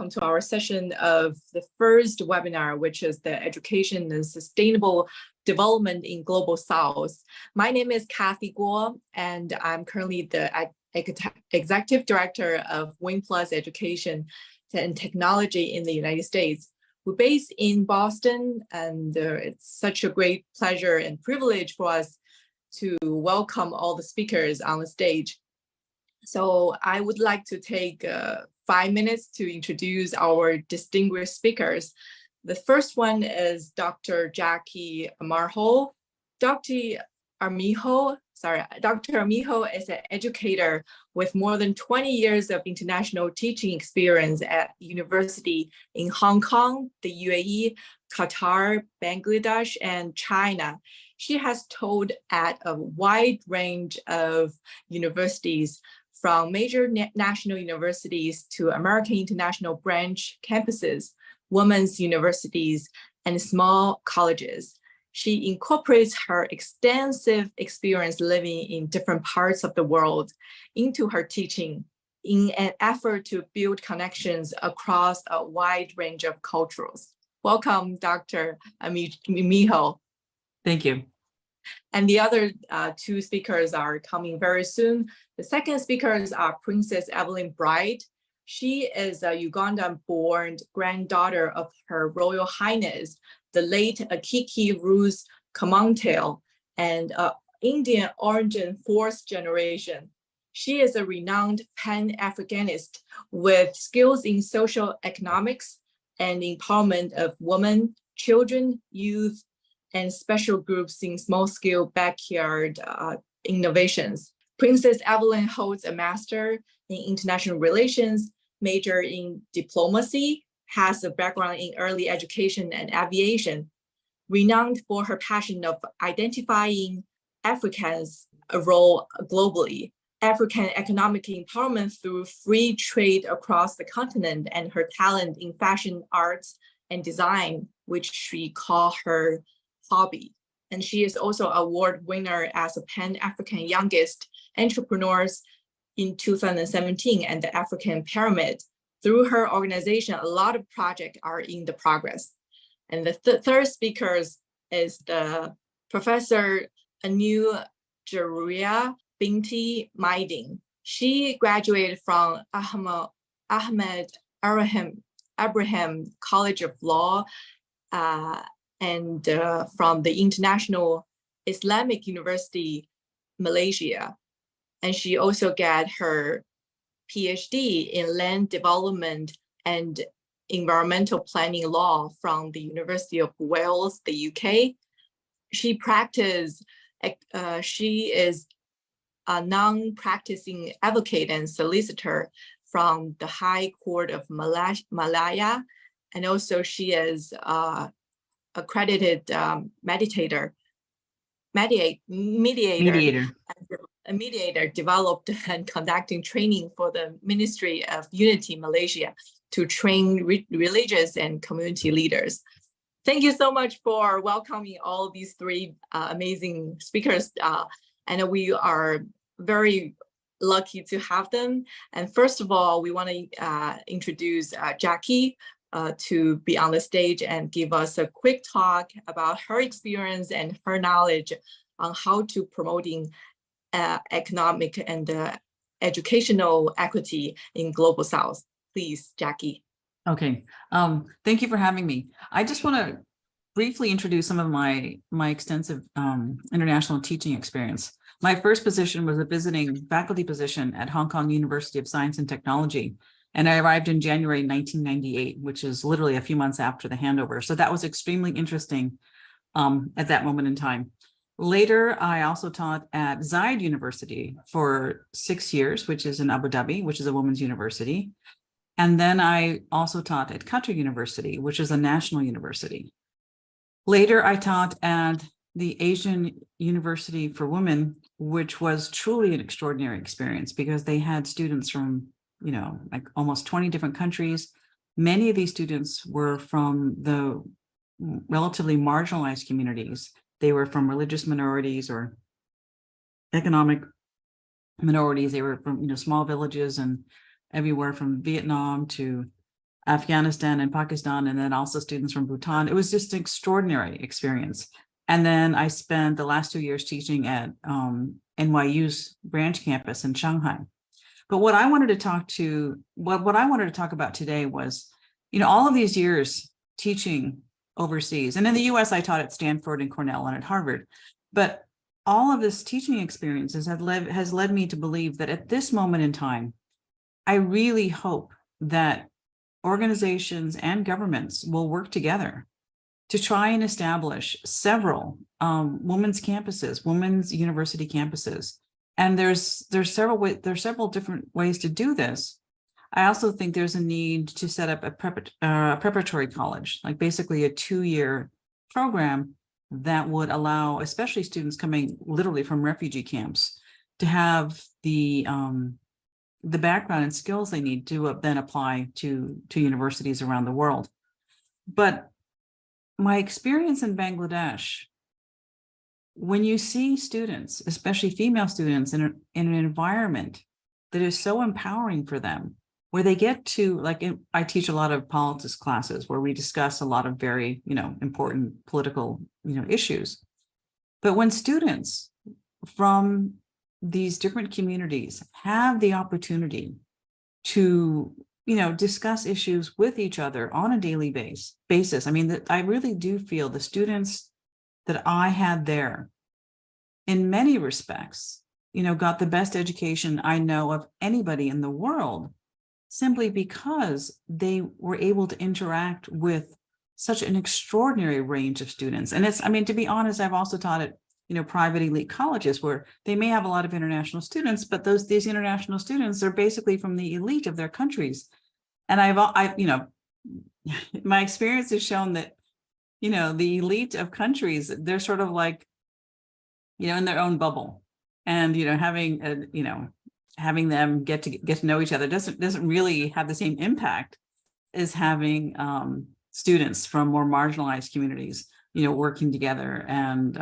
To our session of the first webinar, which is the Education and Sustainable Development in Global South. My name is Kathy Guo, and I'm currently the Executive Director of WIN+ Education and Technology in the United States. We're based in Boston, and it's such a great pleasure and privilege for us to welcome all the speakers on the stage. So I would like to take 5 minutes to introduce our distinguished speakers. The first one is Dr. Jackie Armijo. Dr. Armijo is an educator with more than 20 years of international teaching experience at university in Hong Kong, the UAE, Qatar, Bangladesh, and China. She has taught at a wide range of universities, from major national universities to American International Branch campuses, women's universities, and small colleges. She incorporates her extensive experience living in different parts of the world into her teaching in an effort to build connections across a wide range of cultures. Welcome, Dr. Armijo. Thank you. And the other two speakers are coming very soon. The second speakers are Princess Evelyn Bright. She is a Ugandan-born granddaughter of Her Royal Highness, the late Akiki Ruth Kamantail, and Indian origin fourth generation. She is a renowned Pan-Africanist with skills in social economics and empowerment of women, children, youth, and special groups in small-scale backyard innovations. Princess Evelyn holds a master in international relations, major in diplomacy, has a background in early education and aviation, renowned for her passion of identifying Africans' role globally, African economic empowerment through free trade across the continent, and her talent in fashion arts and design, which she calls her hobby. And she is also award winner as a Pan-African Youngest Entrepreneurs in 2017 and the African Pyramid. Through her organization, a lot of projects are in the progress. And the third speaker is the Professor Anu Jaria Binti Maidin. She graduated from Ahmed Abraham College of Law and from the International Islamic University, Malaysia. And she also got her PhD in land development and environmental planning law from the University of Wales, the UK. She is a non-practicing advocate and solicitor from the High Court of Malaya. And also she is accredited mediator developed and conducting training for the Ministry of Unity Malaysia to train religious and community leaders. Thank you so much for welcoming all these three amazing speakers. And we are very lucky to have them. And first of all, we want to introduce Jackie to be on the stage and give us a quick talk about her experience and her knowledge on how to promoting economic and educational equity in Global South. Please, Jackie. Okay, thank you for having me. I just want to briefly introduce some of my extensive international teaching experience. My first position was a visiting faculty position at Hong Kong University of Science and Technology. And I arrived in January 1998, which is literally a few months after the handover. So that was extremely interesting at that moment in time. Later, I also taught at Zayed University for 6 years, which is in Abu Dhabi, which is a women's university. And then I also taught at Qatar University, which is a national university. Later, I taught at the Asian University for Women, which was truly an extraordinary experience because they had students from like almost 20 different countries. Many of these students were from the relatively marginalized communities. They were from religious minorities or economic minorities. They were from small villages and everywhere from Vietnam to Afghanistan and Pakistan, and then also students from Bhutan. It was just an extraordinary experience. And then I spent the last 2 years teaching at NYU's branch campus in Shanghai. But what I wanted to what I wanted to talk about today was, all of these years teaching overseas, and in the US, I taught at Stanford and Cornell and at Harvard, but all of this teaching experiences has led me to believe that at this moment in time, I really hope that organizations and governments will work together to try and establish several women's campuses, women's university campuses. And there's several different ways to do this. I also think there's a need to set up a preparatory college, like basically a 2-year program that would allow, especially students coming literally from refugee camps, to have the background and skills they need to then apply to universities around the world. But my experience in Bangladesh, when you see students, especially female students, in an environment that is so empowering for them, where they get to, I teach a lot of politics classes where we discuss a lot of very, important political, issues. But when students from these different communities have the opportunity to, discuss issues with each other on a daily basis. I mean, I really do feel the students that I had there, in many respects, got the best education I know of anybody in the world, simply because they were able to interact with such an extraordinary range of students. And to be honest, I've also taught at private elite colleges where they may have a lot of international students, but these international students are basically from the elite of their countries. And my experience has shown that, the elite of countries, they're sort of like, in their own bubble, and, having them get to know each other doesn't really have the same impact as having students from more marginalized communities, working together and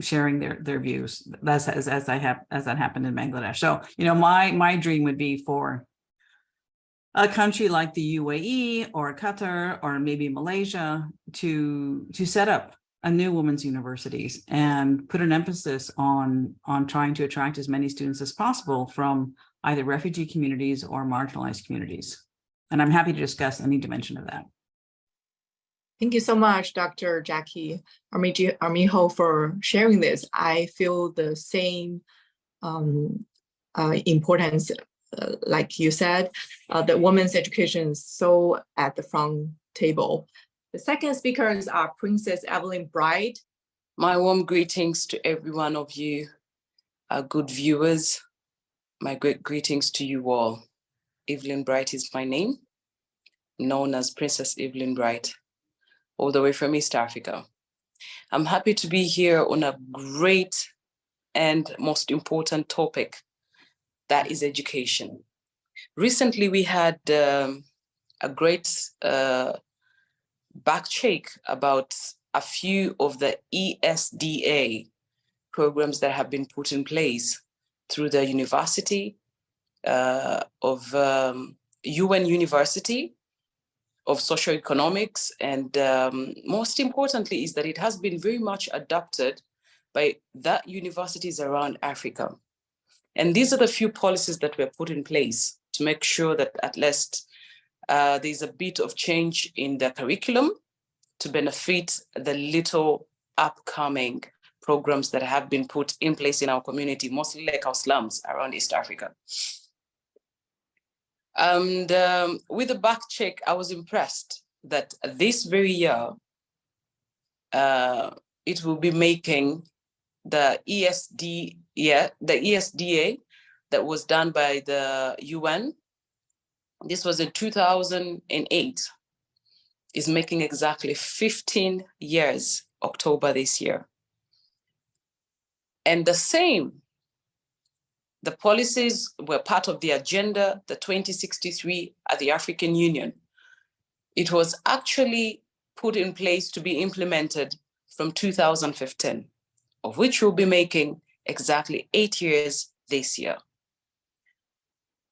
sharing their views. That's as that happened in Bangladesh. So, my dream would be for a country like the UAE or Qatar or maybe Malaysia to set up a new women's universities and put an emphasis on trying to attract as many students as possible from either refugee communities or marginalized communities. And I'm happy to discuss any dimension of that. Thank you so much, Dr. Jackie Armijo, for sharing this. I feel the same importance, like you said, that women's education is so at the front table. The second speakers are Princess Evelyn Bright. My warm greetings to every one of you, good viewers. My great greetings to you all. Evelyn Bright is my name, known as Princess Evelyn Bright, all the way from East Africa. I'm happy to be here on a great and most important topic, that is education. Recently, we had a great back check about a few of the ESDA programs that have been put in place through the University of UN University of Socioeconomics. And most importantly is that it has been very much adopted by the universities around Africa. And these are the few policies that were put in place to make sure that at least there's a bit of change in the curriculum to benefit the little upcoming programs that have been put in place in our community, mostly like our slums around East Africa. And with the back check, I was impressed that this very year, it will be making the ESDA that was done by the UN. This was in 2008. Is making exactly 15 years, October this year. And the policies were part of the agenda, the 2063 at the African Union. It was actually put in place to be implemented from 2015, of which we'll be making exactly 8 years this year.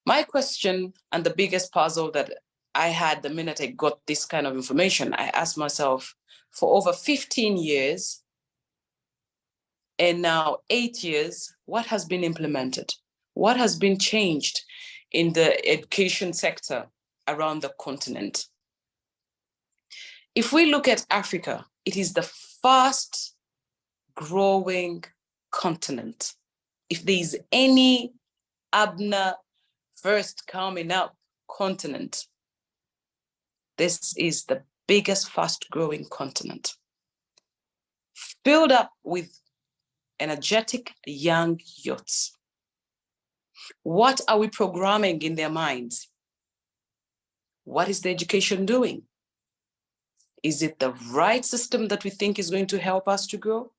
My question and the biggest puzzle that I had the minute I got this kind of information, I asked myself, for over 15 years and now 8 years, what has been implemented? What has been changed in the education sector around the continent? If we look at Africa, it is the fast growing continent. If there is any Abner first coming up continent, this is the biggest fast growing continent, filled up with energetic young youths. What are we programming in their minds? What is the education doing? Is it the right system that we think is going to help us to grow?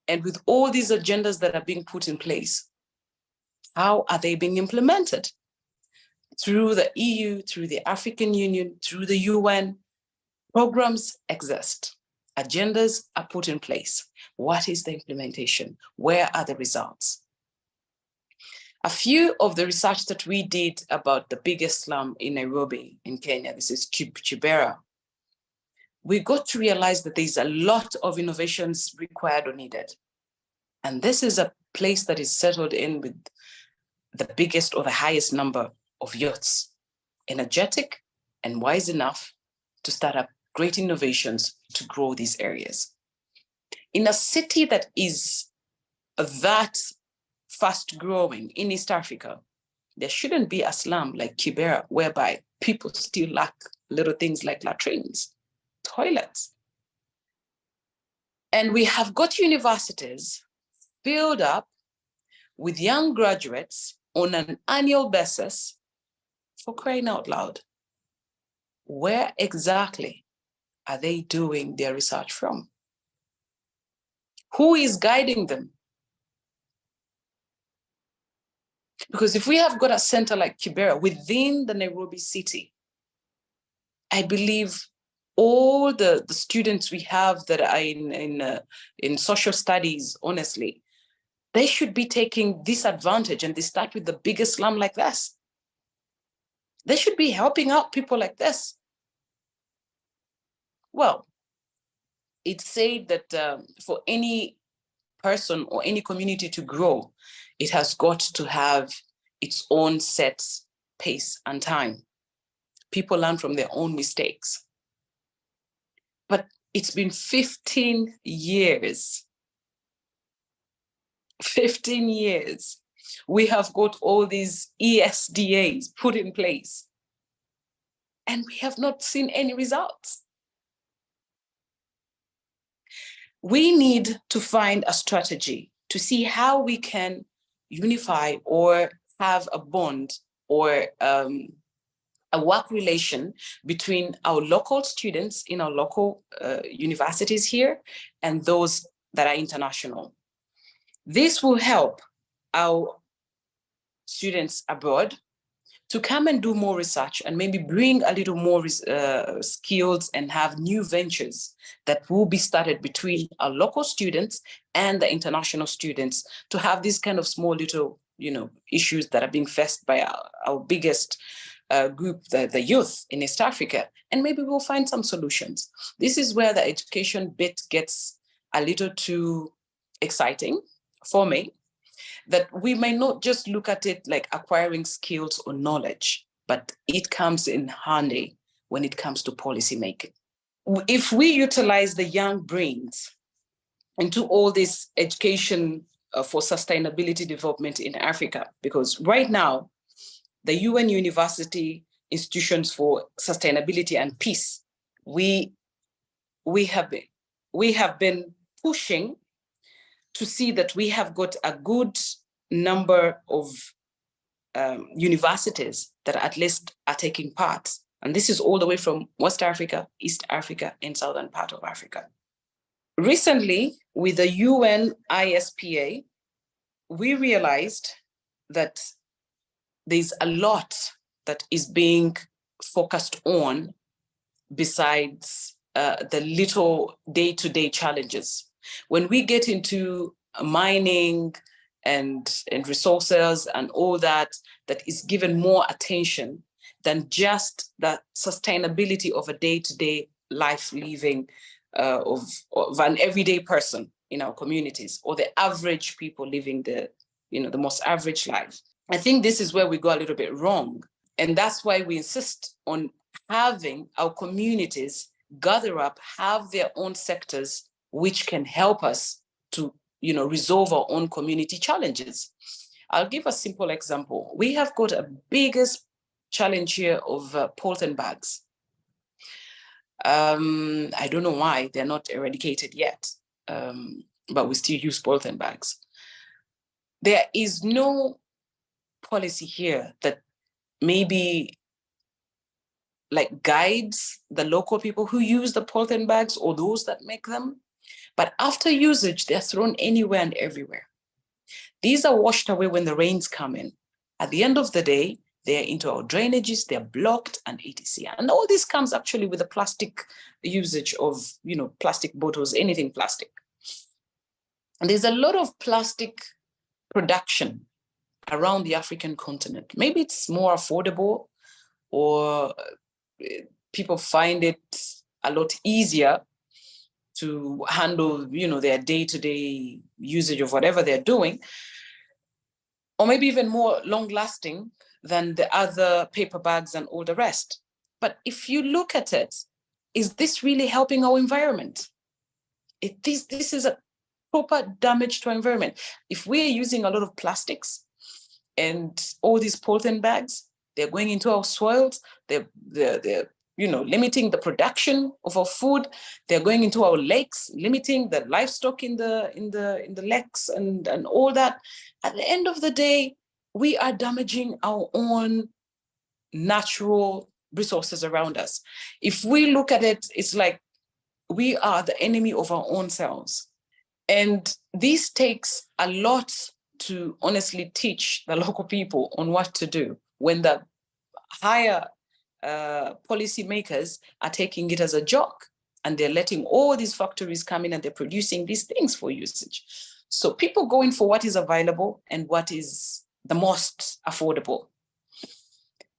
And with all these agendas that are being put in place, how are they being implemented? Through the EU, through the African Union, through the UN, programs exist. Agendas are put in place. What is the implementation? Where are the results? A few of the research that we did about the biggest slum in Nairobi, in Kenya, this is Kibera, we got to realize that there's a lot of innovations required or needed. And this is a place that is settled in with the biggest or the highest number of youths, energetic and wise enough to start up great innovations to grow these areas. In a city that is that fast growing in East Africa, there shouldn't be a slum like Kibera whereby people still lack little things like latrines, toilets. And we have got universities filled up with young graduates on an annual basis, for crying out loud. Where exactly are they doing their research from? Who is guiding them? Because if we have got a center like Kibera within the Nairobi city, I believe all the students we have that are in social studies, honestly, they should be taking this advantage, and they start with the biggest slum like this. They should be helping out people like this. Well, it's said that for any person or any community to grow, it has got to have its own set pace and time. People learn from their own mistakes. But it's been 15 years. 15 years. We have got all these ESDAs put in place, and we have not seen any results. We need to find a strategy to see how we can unify or have a bond or a work relation between our local students in our local universities here and those that are international. This will help our students abroad to come and do more research and maybe bring a little more skills and have new ventures that will be started between our local students and the international students to have these kind of small little, issues that are being faced by our biggest group, the youth in East Africa, and maybe we'll find some solutions. This is where the education bit gets a little too exciting for me, that we may not just look at it like acquiring skills or knowledge, but it comes in handy when it comes to policy making. If we utilize the young brains into all this education for sustainability development in Africa, because right now, the UN University Institutions for Sustainability and Peace, we have been pushing to see that we have got a good number of universities that at least are taking part. And this is all the way from West Africa, East Africa, and southern part of Africa. Recently, with the UN ISPA, we realized that there's a lot that is being focused on besides the little day-to-day challenges. When we get into mining and resources and all that, that is given more attention than just the sustainability of a day-to-day life living of an everyday person in our communities, or the average people living the most average life. I think this is where we go a little bit wrong. And that's why we insist on having our communities gather up, have their own sectors, which can help us to, resolve our own community challenges. I'll give a simple example. We have got a biggest challenge here of polythene bags. I don't know why they're not eradicated yet, but we still use polythene bags. There is no policy here that maybe like guides the local people who use the polythene bags or those that make them. But after usage, they're thrown anywhere and everywhere. These are washed away when the rains come in. At the end of the day, they're into our drainages, they're blocked and etc. And all this comes actually with the plastic usage of, plastic bottles, anything plastic. And there's a lot of plastic production around the African continent. Maybe it's more affordable, or people find it a lot easier to handle, their day-to-day usage of whatever they're doing, or maybe even more long-lasting than the other paper bags and all the rest. But if you look at it, is this really helping our environment? This is a proper damage to our environment. If we're using a lot of plastics and all these polythene bags, they're going into our soils, they're limiting the production of our food, they're going into our lakes, limiting the livestock in the lakes and all that. At the end of the day, we are damaging our own natural resources around us. If we look at it, it's like we are the enemy of our own selves. And this takes a lot to honestly teach the local people on what to do when the higher policymakers are taking it as a joke, and they're letting all these factories come in and they're producing these things for usage. So people go in for what is available and what is the most affordable.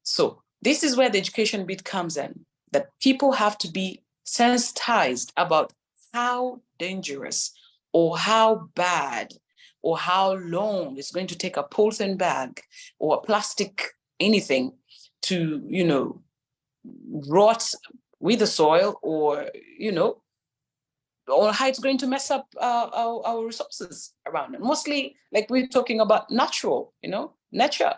So this is where the education bit comes in, that people have to be sensitized about how dangerous or how bad or how long it's going to take a polythene bag or a plastic anything to, rot with the soil, or, or how it's going to mess up our resources around it. Mostly, like we're talking about natural, nature.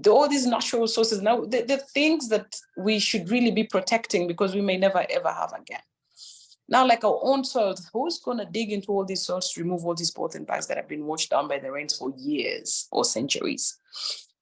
All these natural resources, now, the things that we should really be protecting because we may never, ever have again. Now, like our own soils, who's going to dig into all these soils to remove all these polythene bags that have been washed down by the rains for years or centuries,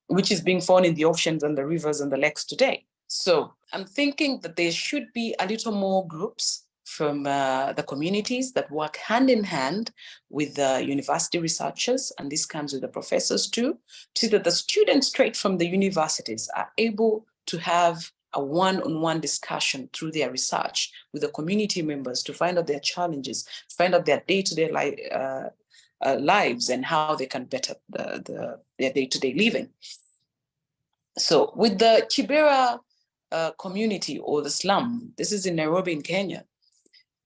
which is being found in the oceans and the rivers and the lakes today? So I'm thinking that there should be a little more groups from the communities that work hand in hand with the university researchers, and this comes with the professors too, so that the students straight from the universities are able to have a one-on-one discussion through their research with the community members to find out their challenges, find out their day-to-day lives and how they can better their day-to-day living. So with the Kibera community, or the slum, this is in Nairobi in Kenya,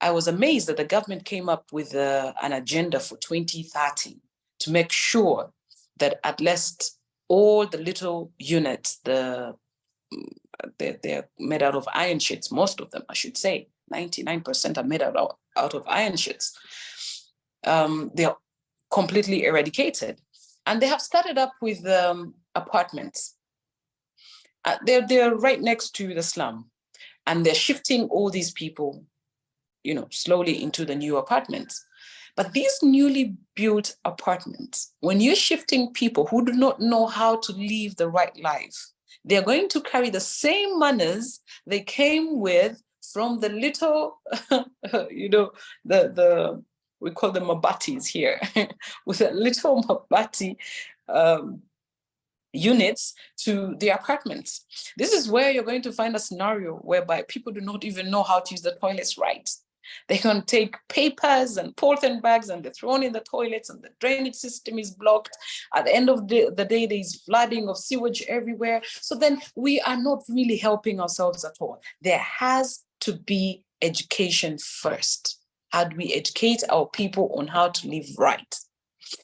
I was amazed that the government came up with an agenda for 2030 to make sure that at least all the little units, they're made out of iron sheets, most of them, I should say, 99% are made out of iron sheets. They're completely eradicated. And they have started up with apartments. They're right next to the slum, and they're shifting all these people, slowly into the new apartments. But these newly built apartments, when you're shifting people who do not know how to live the right life, they're going to carry the same manners they came with from the little, we call them mabatis here, with a little mabati units to the apartments. This is where you're going to find a scenario whereby people do not even know how to use the toilets right. They can take papers and polythene bags and they're thrown in the toilets and the drainage system is blocked. At the end of the day, there's flooding of sewage everywhere. So then we are not really helping ourselves at all. There has to be education first. How do we educate our people on how to live right?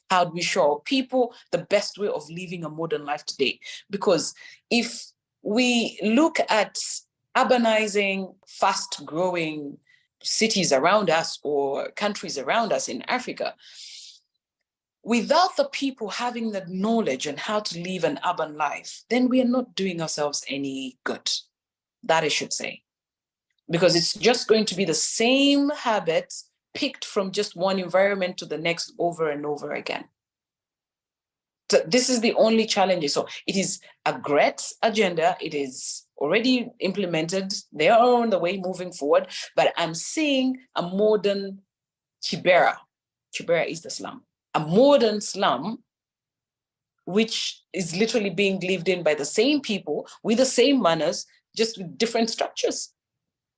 How do we show our people the best way of living a modern life today? Because if we look at urbanizing, fast-growing cities around us or countries around us in Africa, without the people having the knowledge on how to live an urban life, then we are not doing ourselves any good. That I should say. Because it's just going to be the same habits picked from just one environment to the next over and over again. So this is the only challenge. So it is a great agenda. It is already implemented. They are on the way moving forward, but I'm seeing a modern Kibera. Kibera is the slum. A modern slum, which is literally being lived in by the same people with the same manners, just with different structures.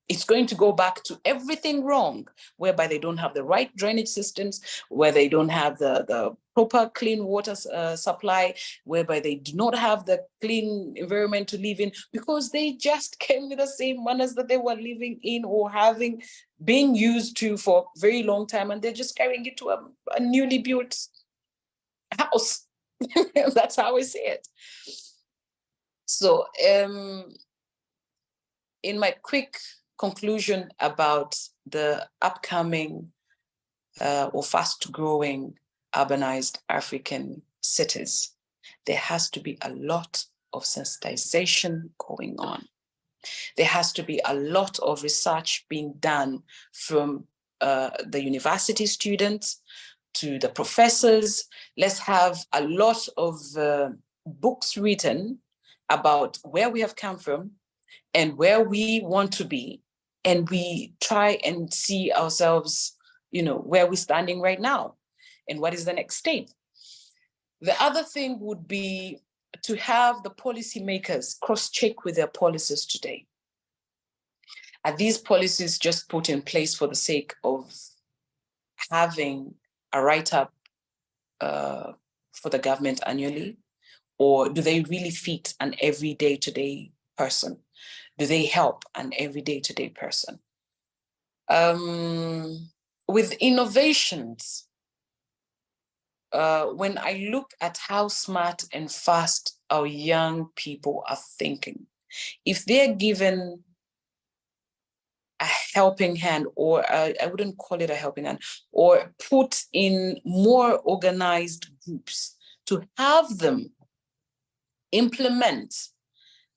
It's going to go back to everything wrong, whereby they don't have the right drainage systems, where they don't have the proper clean water supply, whereby they do not have the clean environment to live in, because they just came with the same manners that they were living in or having been used to for a very long time, and they're just carrying it to a newly built house. That's how I see it. So in my quick conclusion about the upcoming or fast-growing urbanized African cities, there has to be a lot of sensitization going on. There has to be a lot of research being done from the university students to the professors. Let's have a lot of books written about where we have come from and where we want to be. And we try and see ourselves, where we're standing right now and what is the next state. The other thing would be to have the policymakers cross-check with their policies today. Are these policies just put in place for the sake of having a write-up for the government annually? Or do they really fit an everyday today person? Do they help an everyday today person? With innovations, when I look at how smart and fast our young people are thinking, if they're given a helping hand, or I wouldn't call it a helping hand, or put in more organized groups to have them implement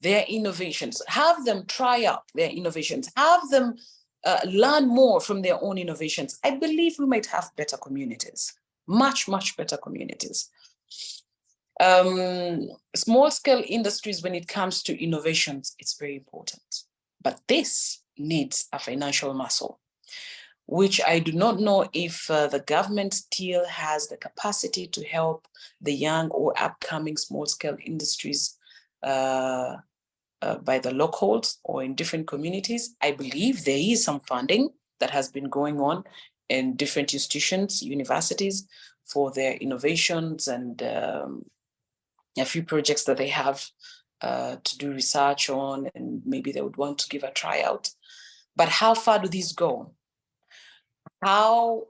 their innovations, have them try out their innovations, have them learn more from their own innovations, I believe we might have better communities, much, much better communities. Small scale industries, when it comes to innovations, it's very important. But this needs a financial muscle, which I do not know if the government still has the capacity to help the young or upcoming small scale industries by the locals or in different communities. I believe there is some funding that has been going on in different institutions, universities, for their innovations and a few projects that they have to do research on, and maybe they would want to give a tryout. But how far do these go? How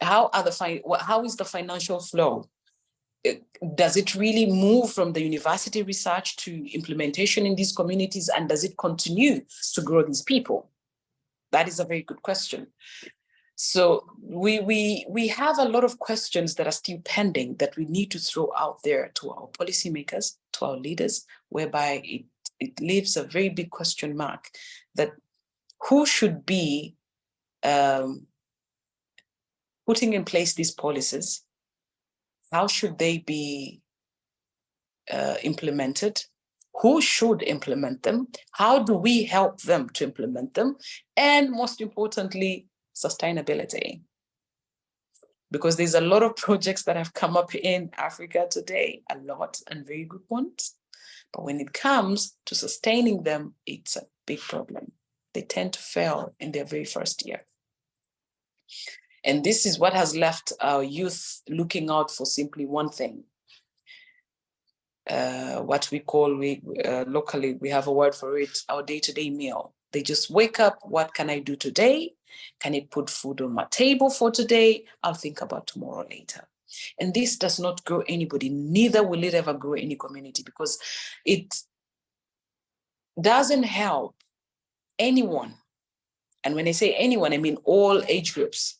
is the financial flow? Does it really move from the university research to implementation in these communities, and does it continue to grow these people? That is a very good question. So we have a lot of questions that are still pending that we need to throw out there to our policymakers, to our leaders, whereby it leaves a very big question mark that who should be putting in place these policies? How should they be implemented? Who should implement them? How do we help them to implement them? And most importantly, sustainability. Because there's a lot of projects that have come up in Africa today, a lot, and very good ones. But when it comes to sustaining them, it's a big problem. they tend to fail in their very first year. And this is what has left our youth looking out for simply one thing. What we call, locally, we have a word for it, our day-to-day meal. They just wake up, what can I do today? Can it put food on my table for today? I'll think about tomorrow later. And this does not grow anybody, neither will it ever grow any community, because it doesn't help anyone. And when I say anyone, I mean all age groups.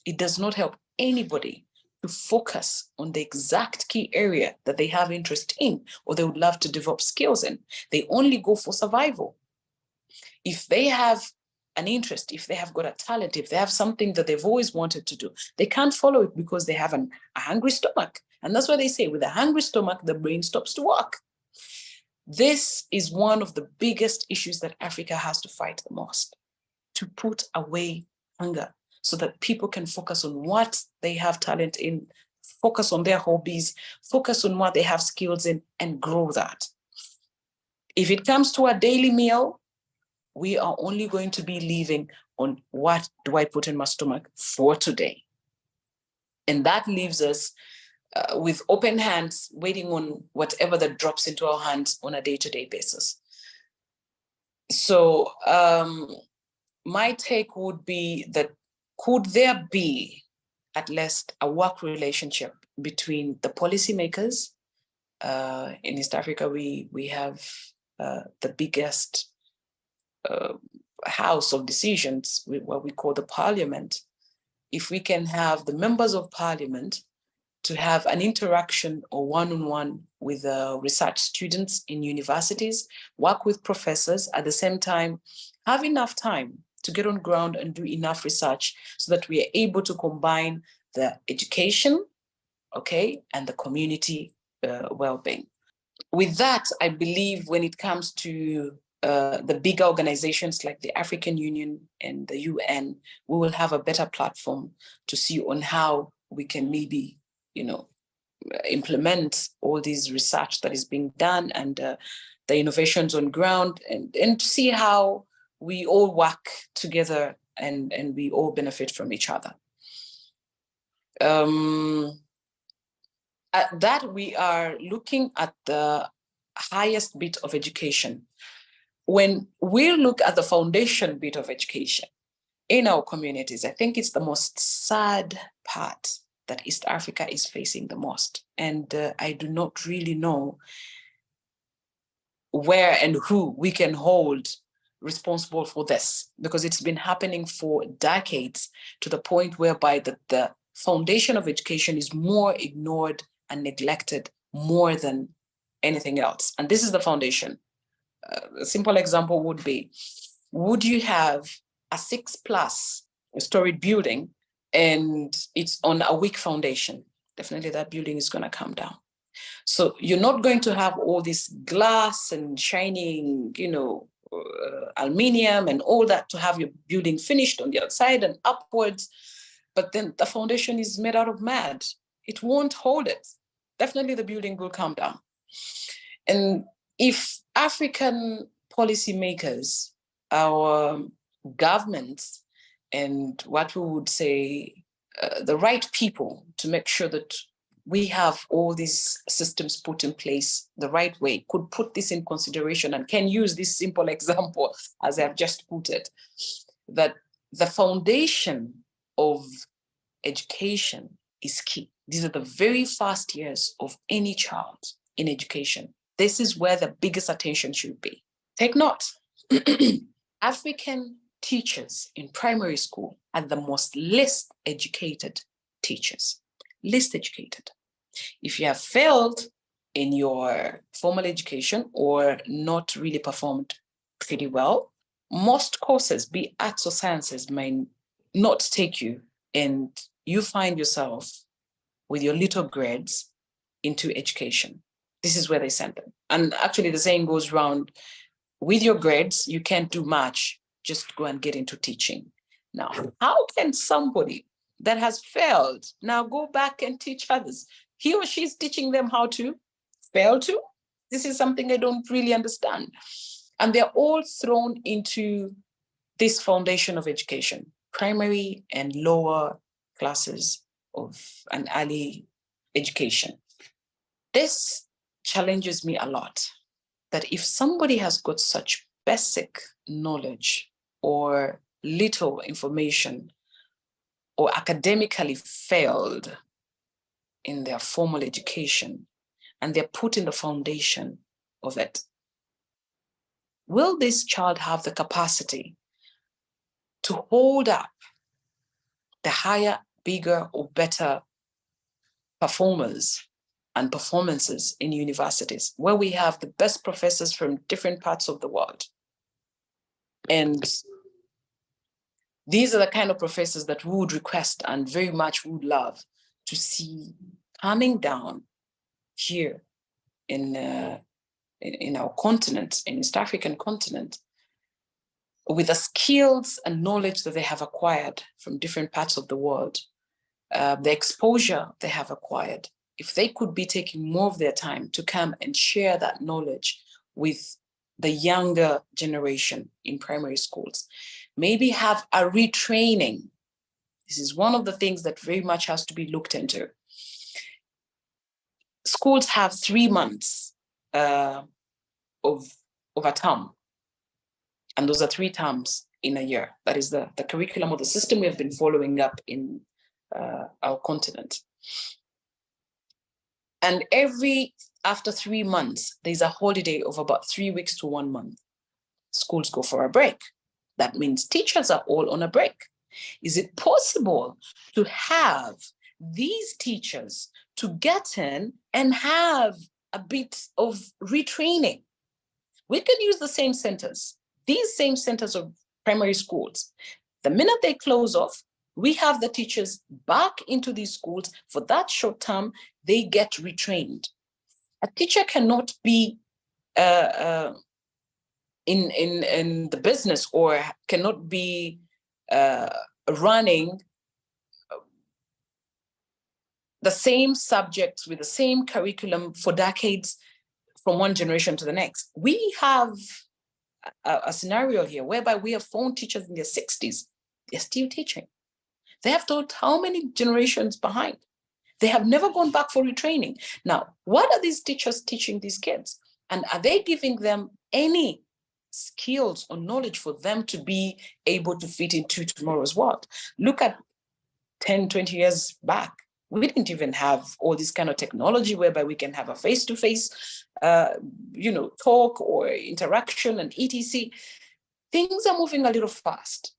It does not help anybody to focus on the exact key area that they have interest in or they would love to develop skills in. They only go for survival. If they have an interest, if they have got a talent, if they have something that they've always wanted to do, they can't follow it because they have a hungry stomach. And that's why they say with a hungry stomach, the brain stops to work. This is one of the biggest issues that Africa has to fight the most, to put away hunger so that people can focus on what they have talent in, focus on their hobbies, focus on what they have skills in, and grow that. If it comes to a daily meal, we are only going to be living on what do I put in my stomach for today. And that leaves us with open hands, waiting on whatever that drops into our hands on a day-to-day basis. So my take would be that could there be at least a work relationship between the policymakers? In East Africa, we have the biggest house of decisions, what we call the parliament. If we can have the members of parliament to have an interaction or one-on-one with research students in universities, work with professors, at the same time, have enough time to get on ground and do enough research so that we are able to combine the education, okay, and the community well-being. With that, I believe when it comes to the bigger organizations like the African Union and the UN, we will have a better platform to see on how we can maybe, implement all these research that is being done and the innovations on ground, and to see how we all work together and we all benefit from each other. At that, we are looking at the highest bit of education. When we look at the foundation bit of education in our communities, I think it's the most sad part that East Africa is facing the most. And I do not really know where and who we can hold responsible for this, because it's been happening for decades to the point whereby the foundation of education is more ignored and neglected more than anything else. And this is the foundation. A simple example would be, would you have a 6+ storied building and it's on a weak foundation? Definitely that building is going to come down. So you're not going to have all this glass and shining, aluminium and all that to have your building finished on the outside and upwards. But then the foundation is made out of mud. It won't hold it. Definitely the building will come down. And if African policymakers, our governments, and what we would say the right people to make sure that we have all these systems put in place the right way, could put this in consideration and can use this simple example as I've just put it, that the foundation of education is key. These are the very first years of any child in education. This is where the biggest attention should be. Take note, African teachers in primary school are the most least educated teachers, least educated. If you have failed in your formal education or not really performed pretty well, most courses, be arts or sciences, may not take you, and you find yourself with your little grades into education. This is where they send them. And actually the saying goes round, with your grades, you can't do much, just go and get into teaching. Now, how can somebody that has failed now go back and teach others? He or she is teaching them how to fail too? This is something I don't really understand. And they're all thrown into this foundation of education, primary and lower classes of an early education. This challenges me a lot, that if somebody has got such basic knowledge or little information or academically failed in their formal education and they're put in the foundation of it, will this child have the capacity to hold up the higher, bigger, or better performers and performances in universities, where we have the best professors from different parts of the world? And these are the kind of professors that we would request and very much would love to see coming down here in our continent, in East African continent, with the skills and knowledge that they have acquired from different parts of the world, the exposure they have acquired. If they could be taking more of their time to come and share that knowledge with the younger generation in primary schools, maybe have a retraining. This is one of the things that very much has to be looked into. Schools have 3 months of a term, and those are 3 terms in a year. That is the curriculum or the system we have been following up in our continent. And after 3 months, there's a holiday of about 3 weeks to 1 month. Schools go for a break. That means teachers are all on a break. Is it possible to have these teachers to get in and have a bit of retraining? We can use the same centers, these same centers of primary schools. The minute they close off, we have the teachers back into these schools for that short term. They get retrained. A teacher cannot be in the business, or cannot be running the same subjects with the same curriculum for decades from one generation to the next. We have a scenario here whereby we have found teachers in their 60s. They're still teaching. They have taught how many generations behind? They have never gone back for retraining. Now, what are these teachers teaching these kids? And are they giving them any skills or knowledge for them to be able to fit into tomorrow's world? Look at 10, 20 years back. We didn't even have all this kind of technology whereby we can have a face-to-face, talk or interaction and etc. Things are moving a little fast.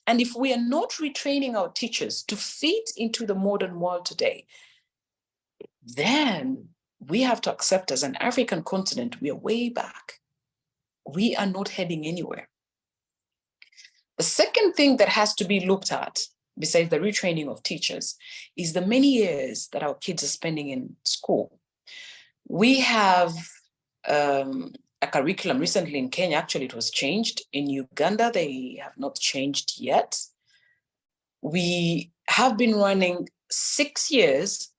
And if we are not retraining our teachers to fit into the modern world today, then we have to accept, as an African continent, we are way back. We are not heading anywhere. The second thing that has to be looked at, besides the retraining of teachers, is the many years that our kids are spending in school. We have a curriculum recently in Kenya. Actually, it was changed. In Uganda, they have not changed yet. We have been running 7 years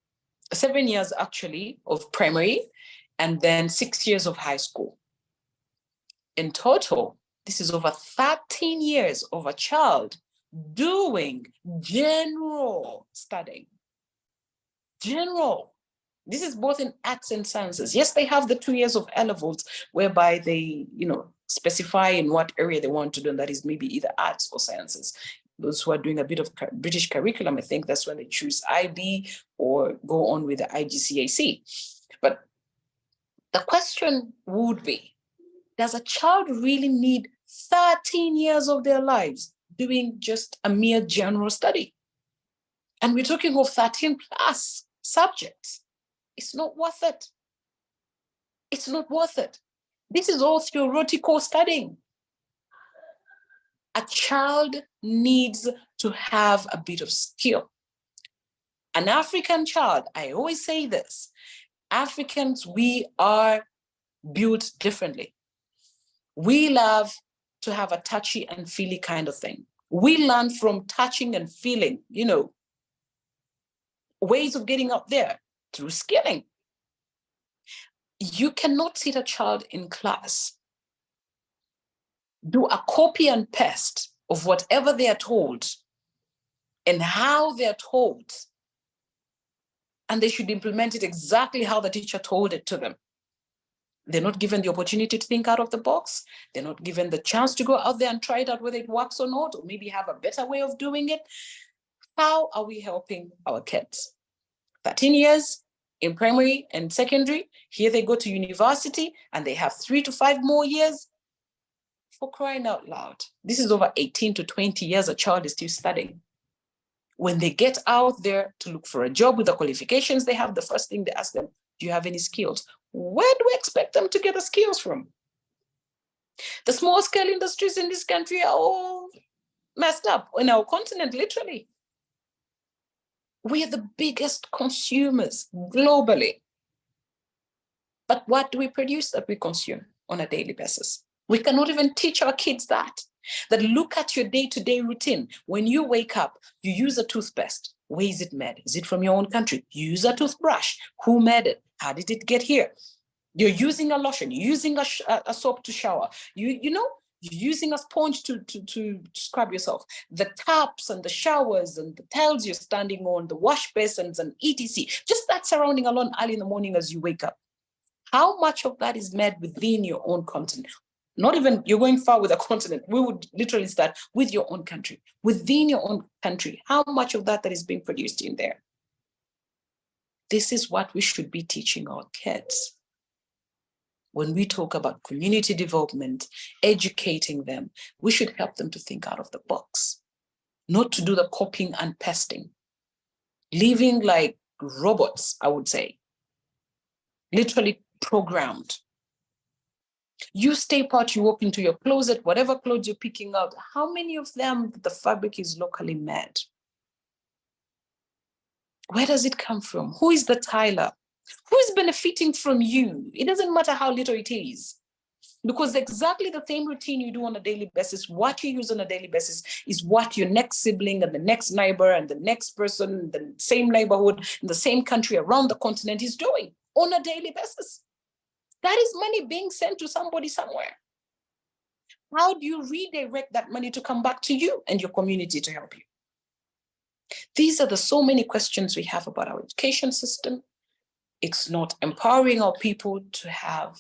actually, of primary, and then 6 years of high school. In total, this is over 13 years of a child doing general studying. General. This is both in arts and sciences. Yes, they have the 2 years of A-levels whereby they, specify in what area they want to do, and that is maybe either arts or sciences. Those who are doing a bit of British curriculum, I think that's when they choose IB or go on with the IGCSE. But the question would be, does a child really need 13 years of their lives doing just a mere general study? And we're talking of 13 plus subjects. It's not worth it. It's not worth it. This is all theoretical studying. A child needs to have a bit of skill. An African child, I always say this, Africans, we are built differently. We love to have a touchy and feely kind of thing. We learn from touching and feeling, ways of getting up there through skilling. You cannot sit a child in class do a copy and paste of whatever they are told and how they are told. And they should implement it exactly how the teacher told it to them. They're not given the opportunity to think out of the box. They're not given the chance to go out there and try it out whether it works or not, or maybe have a better way of doing it. How are we helping our kids? 13 years in primary and secondary, here they go to university and they have 3 to 5 more years. For crying out loud, this is over 18 to 20 years a child is still studying. When they get out there to look for a job with the qualifications they have, the first thing they ask them, do you have any skills? Where do we expect them to get the skills from? The small scale industries in this country are all messed up in our continent, literally. We are the biggest consumers globally. But what do we produce that we consume on a daily basis? We cannot even teach our kids that look at your day-to-day routine. When you wake up, you use a toothpaste. Where is it made? Is it from your own country? You use a toothbrush. Who made it? How did it get here? You're using a lotion, you're using a soap to shower. You know, you're using a sponge to scrub yourself. The taps and the showers and the tiles you're standing on, the wash basins and etc. Just that surrounding alone early in the morning as you wake up. How much of that is made within your own continent? Not even, you're going far with a continent. We would literally start with your own country. Within your own country, how much of that is being produced in there? This is what we should be teaching our kids. When we talk about community development, educating them, we should help them to think out of the box, not to do the copying and pasting, living like robots, I would say, literally programmed. You step out, you walk into your closet, whatever clothes you're picking out, how many of them, the fabric is locally made? Where does it come from? Who is the tailor? Who is benefiting from you? It doesn't matter how little it is. Because exactly the same routine you do on a daily basis, what you use on a daily basis is what your next sibling and the next neighbor and the next person in the same neighborhood, in the same country around the continent is doing on a daily basis. That is money being sent to somebody somewhere. How do you redirect that money to come back to you and your community to help you? These are the so many questions we have about our education system. It's not empowering our people to have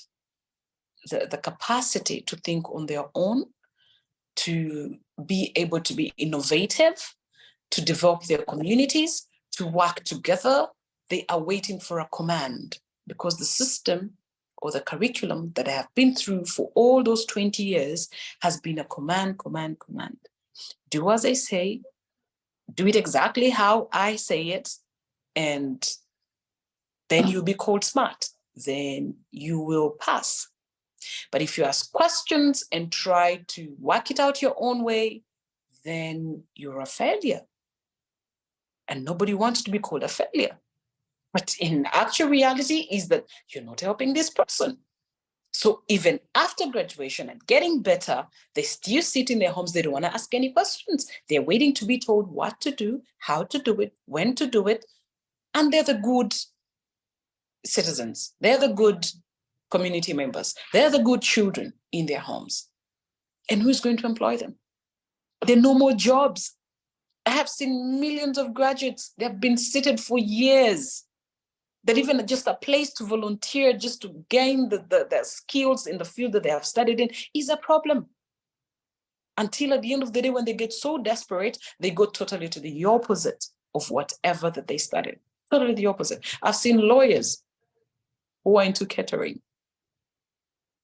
the capacity to think on their own, to be able to be innovative, to develop their communities, to work together. They are waiting for a command because the system or the curriculum that I have been through for all those 20 years has been a command, command, command. Do as I say, do it exactly how I say it, and then you'll be called smart. Then you will pass. But if you ask questions and try to work it out your own way, then you're a failure. And nobody wants to be called a failure. But in actual reality is that you're not helping this person. So even after graduation and getting better, they still sit in their homes. They don't want to ask any questions. They're waiting to be told what to do, how to do it, when to do it. And they're the good citizens. They're the good community members. They're the good children in their homes. And who's going to employ them? There are no more jobs. I have seen millions of graduates. They've been seated for years. That even just a place to volunteer, just to gain the skills in the field that they have studied in is a problem. Until at the end of the day, when they get so desperate, they go totally to the opposite of whatever that they studied. Totally the opposite. I've seen lawyers who are into catering.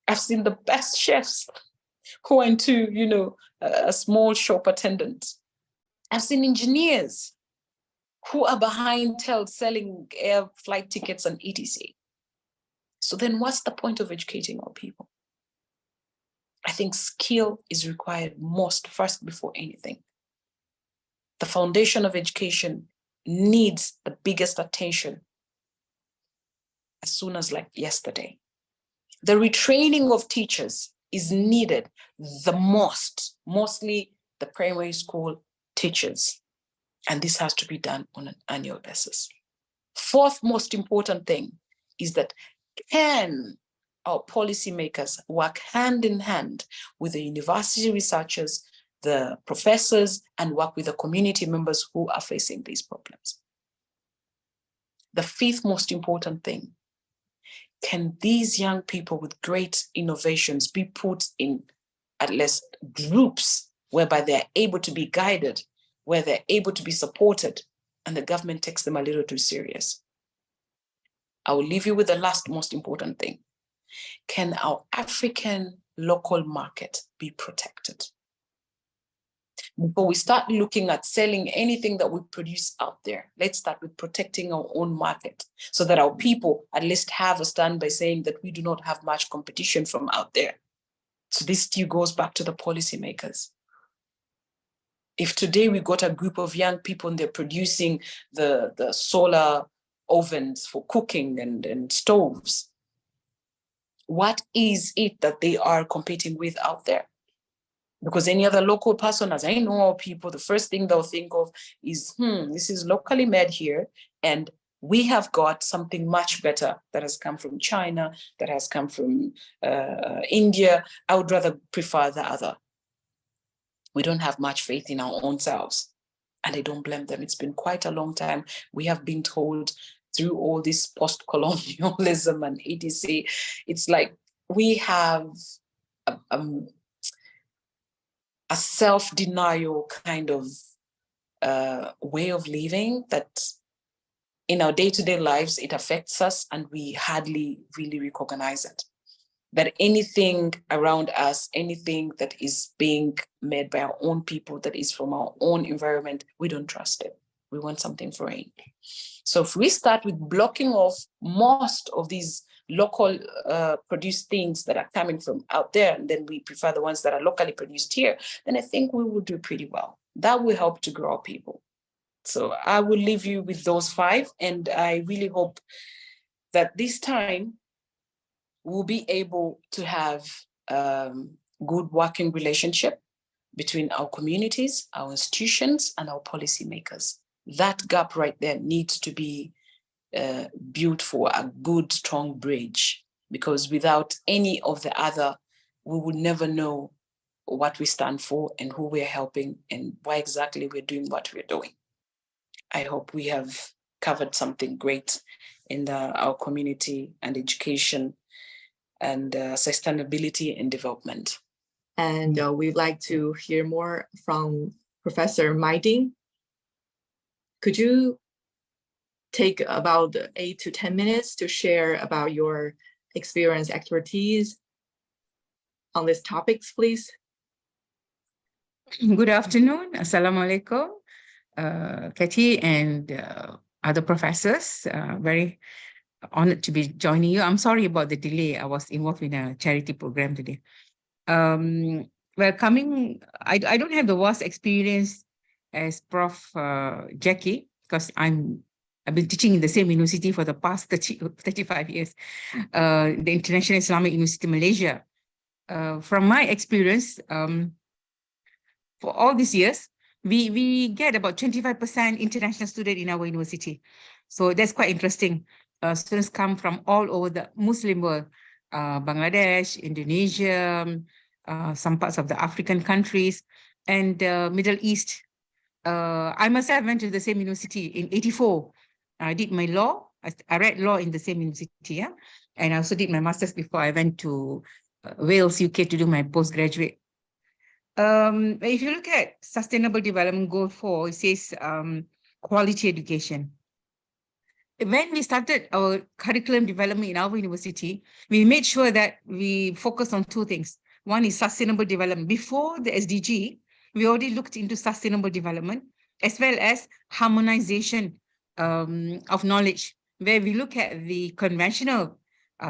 I've seen the best chefs who are into, a small shop attendant. I've seen engineers who are behind tails selling air flight tickets and etc. So then what's the point of educating our people? I think skill is required most first before anything. The foundation of education needs the biggest attention as soon as like yesterday. The retraining of teachers is needed the most, mostly the primary school teachers. And this has to be done on an annual basis. Fourth most important thing is that can our policymakers work hand in hand with the university researchers, the professors, and work with the community members who are facing these problems. The fifth most important thing, can these young people with great innovations be put in at least groups whereby they're able to be guided, where they're able to be supported, and the government takes them a little too serious? I will leave you with the last most important thing. Can our African local market be protected? Before we start looking at selling anything that we produce out there, let's start with protecting our own market so that our people at least have a stand by saying that we do not have much competition from out there. So this still goes back to the policymakers. If today we got a group of young people and they're producing the solar ovens for cooking and stoves, what is it that they are competing with out there? Because any other local person, as I know people, the first thing they'll think of is, this is locally made here, and we have got something much better that has come from China, that has come from India. I would rather prefer the other. We don't have much faith in our own selves, and I don't blame them. It's been quite a long time. We have been told through all this post-colonialism and etc. It's like we have a self-denial kind of way of living that in our day-to-day lives, it affects us and we hardly really recognize it. That anything around us, anything that is being made by our own people, that is from our own environment, we don't trust it. We want something foreign. So if we start with blocking off most of these local produced things that are coming from out there, and then we prefer the ones that are locally produced here, then I think we will do pretty well. That will help to grow our people. So I will leave you with those 5, and I really hope that this time we'll be able to have good working relationship between our communities, our institutions, and our policymakers. That gap right there needs to be built for a good, strong bridge, because without any of the other, we would never know what we stand for and who we're helping and why exactly we're doing what we're doing. I hope we have covered something great in our community and education and sustainability and development. And we'd like to hear more from Professor Maiding. Could you take about 8 to 10 minutes to share about your experience, expertise on these topics, please? Good afternoon. Assalamu alaikum, Katie and other professors. Very honored to be joining you. I'm sorry about the delay. I was involved in a charity program today. Well, I don't have the vast experience as Prof. Jackie, because I've been teaching in the same university for the past 35 years, the International Islamic University Malaysia. From my experience, for all these years, we get about 25% international students in our university. So that's quite interesting. Students come from all over the Muslim world, Bangladesh, Indonesia, some parts of the African countries, and Middle East. I myself went to the same university in '84. I did my law. I read law in the same university, yeah? And I also did my master's before I went to Wales, UK to do my postgraduate. If you look at Sustainable Development Goal 4, it says quality education. When we started our curriculum development in our university, we made sure that we focus on 2 things. One is sustainable development. Before the SDG, we already looked into sustainable development as well as harmonization of knowledge, where we look at the conventional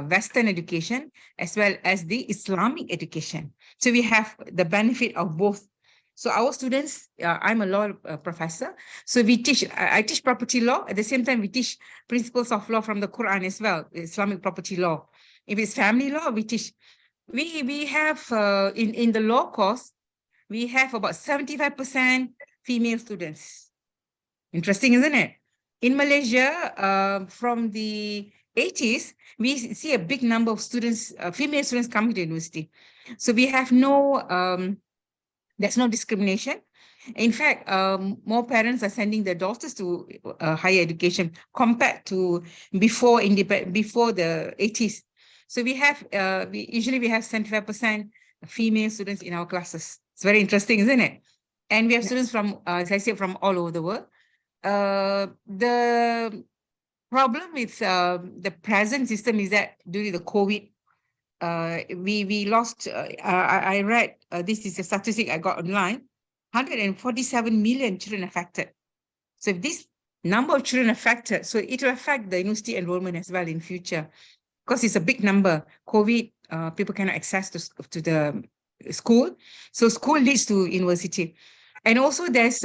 Western education as well as the Islamic education. So we have the benefit of both. So our students, I'm a law professor, so I teach property law. At the same time, we teach principles of law from the Quran as well, Islamic property law. If it's family law, we teach. We have, in the law course, we have about 75% female students. Interesting, isn't it? In Malaysia, from the 80s, we see a big number of students, female students coming to university. So we have no, there's no discrimination. In fact, more parents are sending their daughters to higher education compared to before the 80s. So we have, usually we have 75% female students in our classes. It's very interesting, isn't it? And we have students from, as I said, from all over the world. The problem with the present system is that during the COVID, we lost, I read, this is a statistic I got online, 147 million children affected. So if this number of children affected, so it will affect the university enrollment as well in future, because it's a big number. COVID, people cannot access to the school. So school leads to university. And also there's,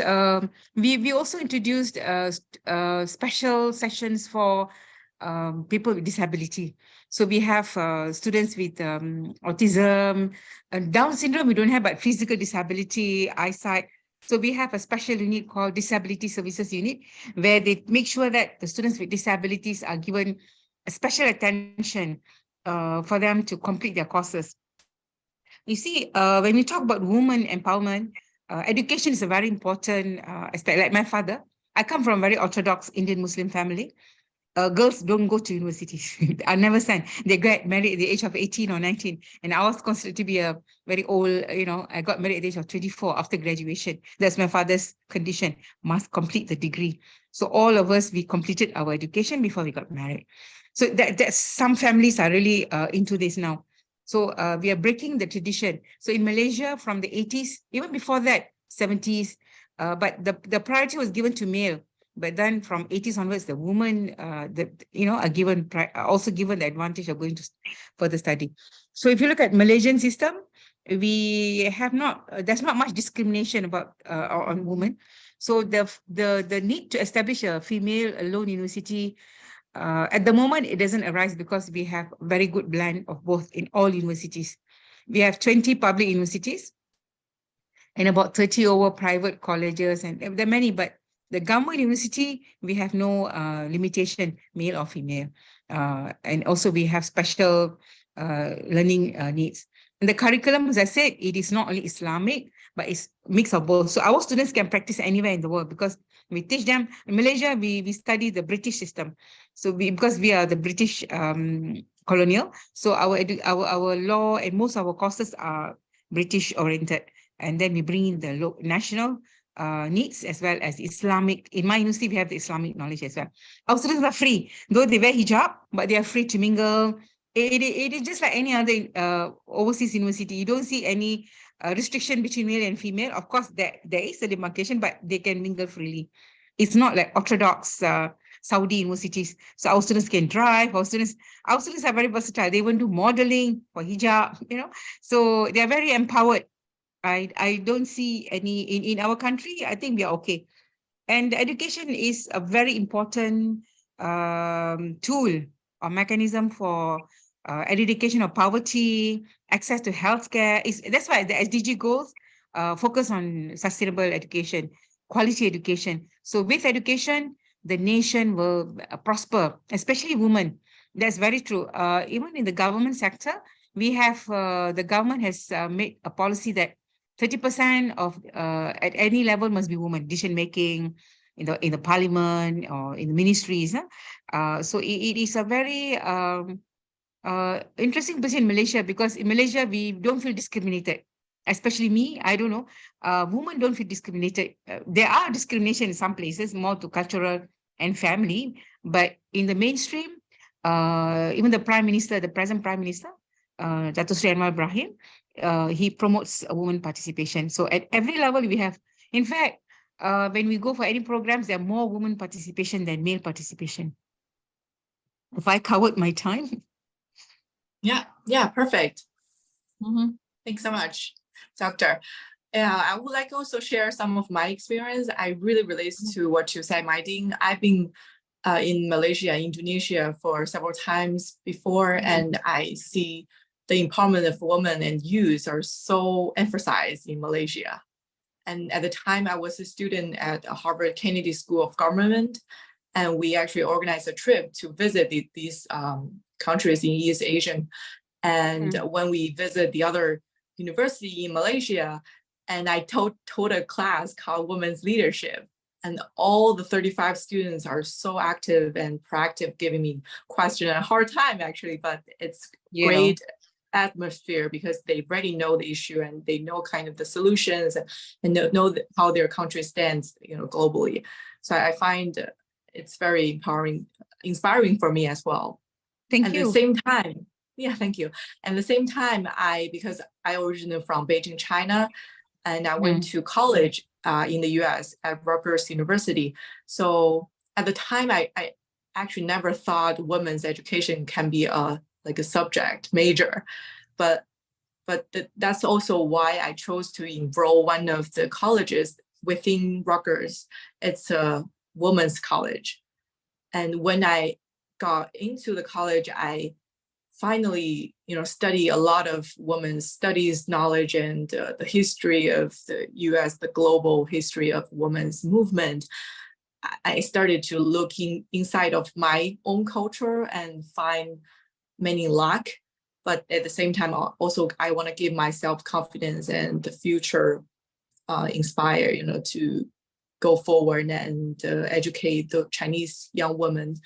we also introduced special sessions for people with disability. So we have students with autism, Down syndrome we don't have, but physical disability, eyesight. So we have a special unit called Disability Services Unit, where they make sure that the students with disabilities are given a special attention for them to complete their courses. You see, when we talk about women empowerment, education is a very important aspect. Like my father, I come from a very orthodox Indian Muslim family. Girls don't go to universities. I never sent. They get married at the age of 18 or 19. And I was considered to be a very old, I got married at the age of 24 after graduation. That's my father's condition, must complete the degree. So all of us, we completed our education before we got married. So that some families are really into this now. So we are breaking the tradition. So in Malaysia from the 80s, even before that, 70s, but the priority was given to male. But then from 80s onwards, the women, are given also given the advantage of going to further study. So if you look at Malaysian system, we have there's not much discrimination about on women. So the need to establish a female alone university, at the moment, it doesn't arise because we have a very good blend of both in all universities. We have 20 public universities and about 30 over private colleges, and there are many, but the government university, we have no limitation, male or female. And also we have special learning needs. And the curriculum, as I said, it is not only Islamic, but it's a mix of both. So our students can practice anywhere in the world because we teach them. In Malaysia, we study the British system. So because we are the British colonial, so our law and most of our courses are British oriented. And then we bring in the national needs as well as Islamic. In my university, we have the Islamic knowledge as well. Our students are free, though they wear hijab, but they are free to mingle. It is just like any other overseas university. You don't see any restriction between male and female. Of course, there is a demarcation, but they can mingle freely. It's not like orthodox Saudi universities. So our students can drive. Our students are very versatile. They even do modeling for hijab, So they are very empowered. I don't see any in our country. I think we are okay. And education is a very important tool or mechanism for eradication of poverty, access to healthcare. That's why the SDG goals focus on sustainable education, quality education. So with education, the nation will prosper, especially women. That's very true. Even in the government sector, we have the government has made a policy that 30% of at any level must be women, decision making in the parliament or in the ministries. So it is a very interesting position in Malaysia, because in Malaysia we don't feel discriminated. Especially me, I don't know. Women don't feel discriminated. There are discrimination in some places, more to cultural and family, but in the mainstream, even the Prime Minister, the present Prime Minister, Dato' Sri Anwar Ibrahim, he promotes women participation. So at every level we have, in fact, when we go for any programs, there are more women participation than male participation. If I covered my time. Yeah, perfect. Thanks so much, Doctor. I would like also share some of my experience. I really relates to what you said, Maiding. I've been in Malaysia, Indonesia for several times before, and I see the empowerment of women and youth are so emphasized in Malaysia. And at the time, I was a student at Harvard Kennedy School of Government, And we actually organized a trip to visit these countries in East Asian. And when we visit the other university in Malaysia, and I told a class called Women's Leadership, and all the 35 students are so active and proactive, giving me questions and a hard time actually, but it's great atmosphere because they already know the issue and they know kind of the solutions and know how their country stands, globally. So I find it's very inspiring for me as well. Thank you. At the same time, thank you. And at the same time, because I originally from Beijing, China, and I went to college in the US at Rutgers University. So at the time, I actually never thought women's education can be a subject major, but that's also why I chose to enroll one of the colleges within Rutgers. It's a women's college. And when I got into the college, I finally, study a lot of women's studies knowledge and the history of the US, the global history of women's movement. I started to look inside of my own culture and find many lack, but at the same time, also I want to give myself confidence and the future inspire, to go forward and educate the Chinese young women.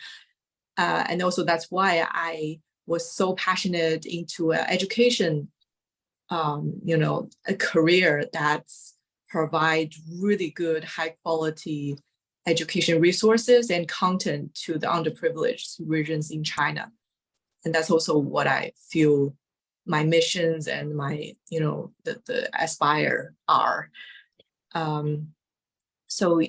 And also that's why I was so passionate into education, a career that's provide really good, high quality education resources and content to the underprivileged regions in China. And that's also what I feel my missions and my, the aspire are. So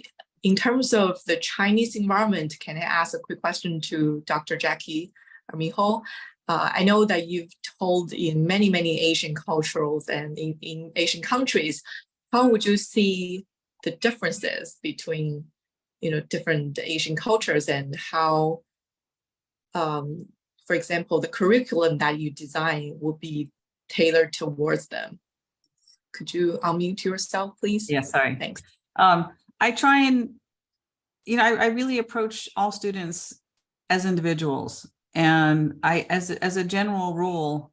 in terms of the Chinese environment, can I ask a quick question to Dr. Jackie Armijo? I know that you've told in many, many Asian cultures and in Asian countries, how would you see the differences between, different Asian cultures and how, for example, the curriculum that you design will be tailored towards them? Could you unmute yourself, please? Yeah, sorry. Thanks. I try and, I really approach all students as individuals. And I, as a general rule,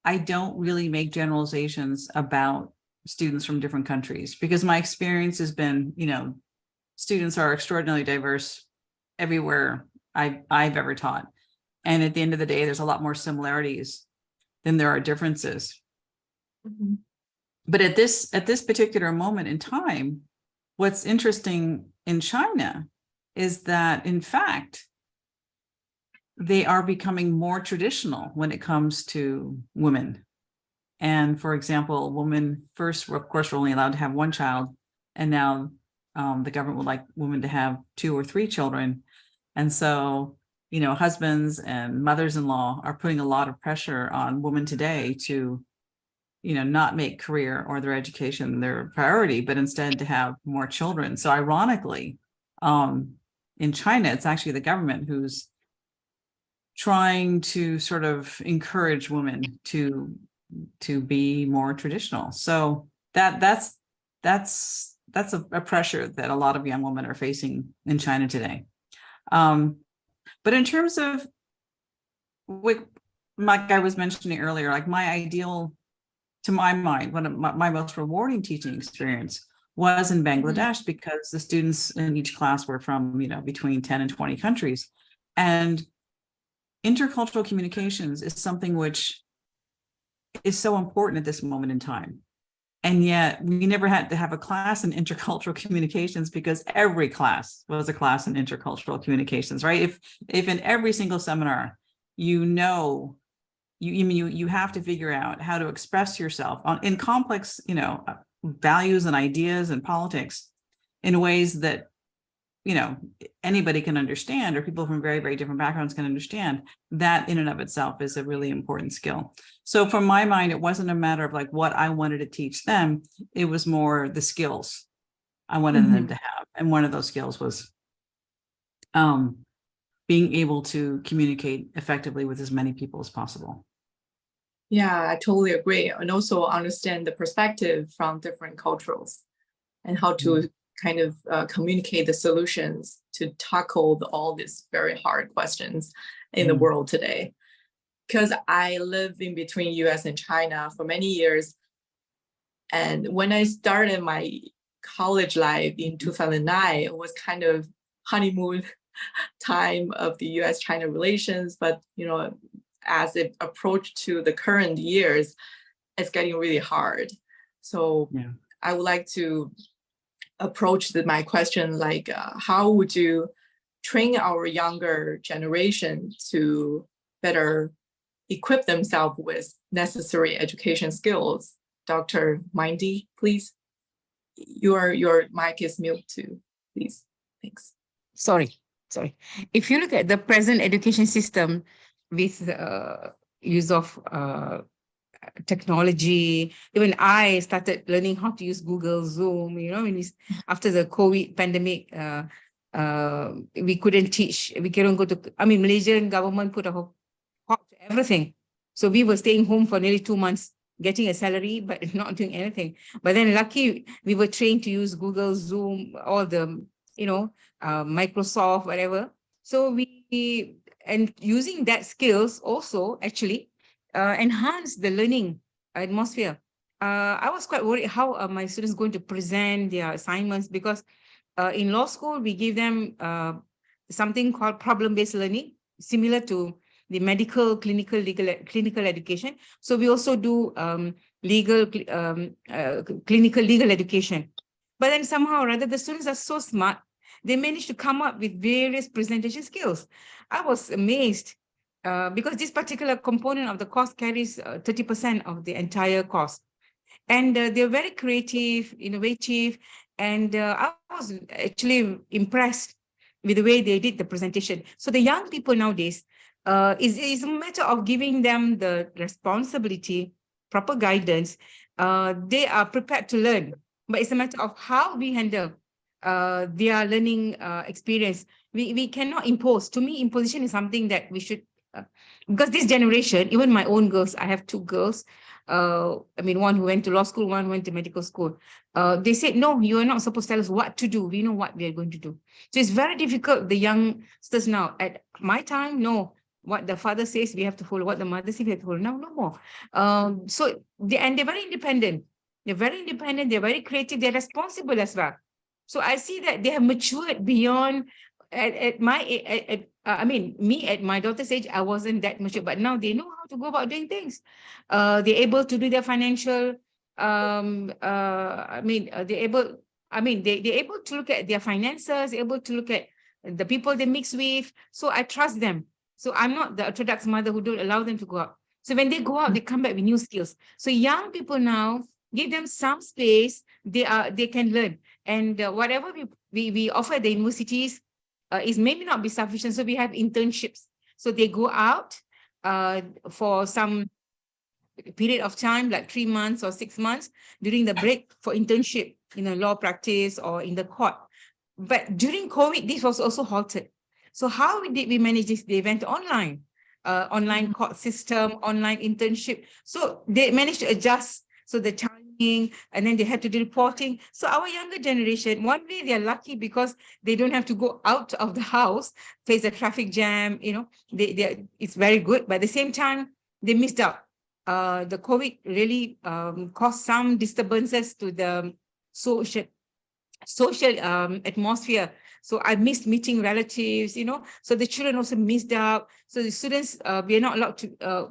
I don't really make generalizations about students from different countries because my experience has been, students are extraordinarily diverse everywhere I've ever taught. And at the end of the day, there's a lot more similarities than there are differences. Mm-hmm. But at this particular moment in time, what's interesting in China is that, in fact, they are becoming more traditional when it comes to women. And for example, women first, of course, were only allowed to have one child, and now the government would like women to have 2 or 3 children. And so, husbands and mothers-in-law are putting a lot of pressure on women today to, not make career or their education their priority, but instead to have more children. So ironically, in China, it's actually the government who's trying to sort of encourage women to be more traditional. So that's a pressure that a lot of young women are facing in China today. But in terms of, like I was mentioning earlier, like my ideal, to my mind, one of my most rewarding teaching experience was in Bangladesh, because the students in each class were from, between 10 and 20 countries. And intercultural communications is something which is so important at this moment in time. And yet we never had to have a class in intercultural communications because every class was a class in intercultural communications, right? If in every single seminar, you have to figure out how to express yourself in complex, values and ideas and politics in ways that, anybody can understand, or people from very, very different backgrounds can understand. That in and of itself is a really important skill. So from my mind, it wasn't a matter of like what I wanted to teach them. It was more the skills I wanted them to have. And one of those skills was being able to communicate effectively with as many people as possible. Yeah, I totally agree. And also understand the perspective from different cultures and how to kind of communicate the solutions to tackle all these very hard questions in the world today. Because I live in between US and China for many years. And when I started my college life in 2009, it was kind of honeymoon time of the US-China relations. But, you know, as it approached to the current years, it's getting really hard. So Yeah. I would like to approach my question like, how would you train our younger generation to better equip themselves with necessary education skills? Dr. Mindy, please. Your mic is mute too, please. Thanks. Sorry. If you look at the present education system with use of technology, even I started learning how to use Google, Zoom, you know, after the COVID pandemic, we couldn't teach, we couldn't go to, Malaysian government put a halt to everything. So we were staying home for nearly 2 months, getting a salary, but not doing anything. But then lucky, we were trained to use Google, Zoom, all the, Microsoft, whatever. So and using that skills also actually enhance the learning atmosphere. I was quite worried how my students going to present their assignments, because in law school, we give them something called problem-based learning, similar to the medical, clinical education. So we also do clinical legal education. But then somehow or other, the students are so smart, they managed to come up with various presentation skills. I was amazed because this particular component of the course carries 30% of the entire cost. And they're very creative, innovative, and I was actually impressed with the way they did the presentation. So the young people nowadays, is a matter of giving them the responsibility, proper guidance. They are prepared to learn, but it's a matter of how we handle their learning experience. We cannot impose. To me, imposition is something that we should, because this generation, even my own girls, I have 2 girls, one who went to law school, one went to medical school. They said, no, you are not supposed to tell us what to do. We know what we are going to do. So it's very difficult, the youngsters now. At my time, no. What the father says, we have to follow. What the mother says, we have to follow. Now, no more. So they're very independent. They're very independent. They're very creative. They're responsible as well. So I see that they have matured beyond. At my daughter's age, I wasn't that mature, but now they know how to go about doing things. They're able to do their financial. They're able to look at their finances, able to look at the people they mix with. So I trust them. So I'm not the orthodox mother who don't allow them to go out. So when they go out, they come back with new skills. So young people now, give them some space, they can learn. And whatever we offer at the universities is maybe not be sufficient. So we have internships. So they go out for some period of time, like 3 months or 6 months during the break for internship in a law practice or in the court. But during COVID, this was also halted. So how did we manage this? They went online, online court system, online internship. So they managed to adjust. So the timing, and then they had to do reporting. So our younger generation, one way they're lucky because they don't have to go out of the house, face a traffic jam, it's very good. But at the same time, they missed out. The COVID really caused some disturbances to the social atmosphere. So I missed meeting relatives, so the children also missed out. So the students, we are not allowed to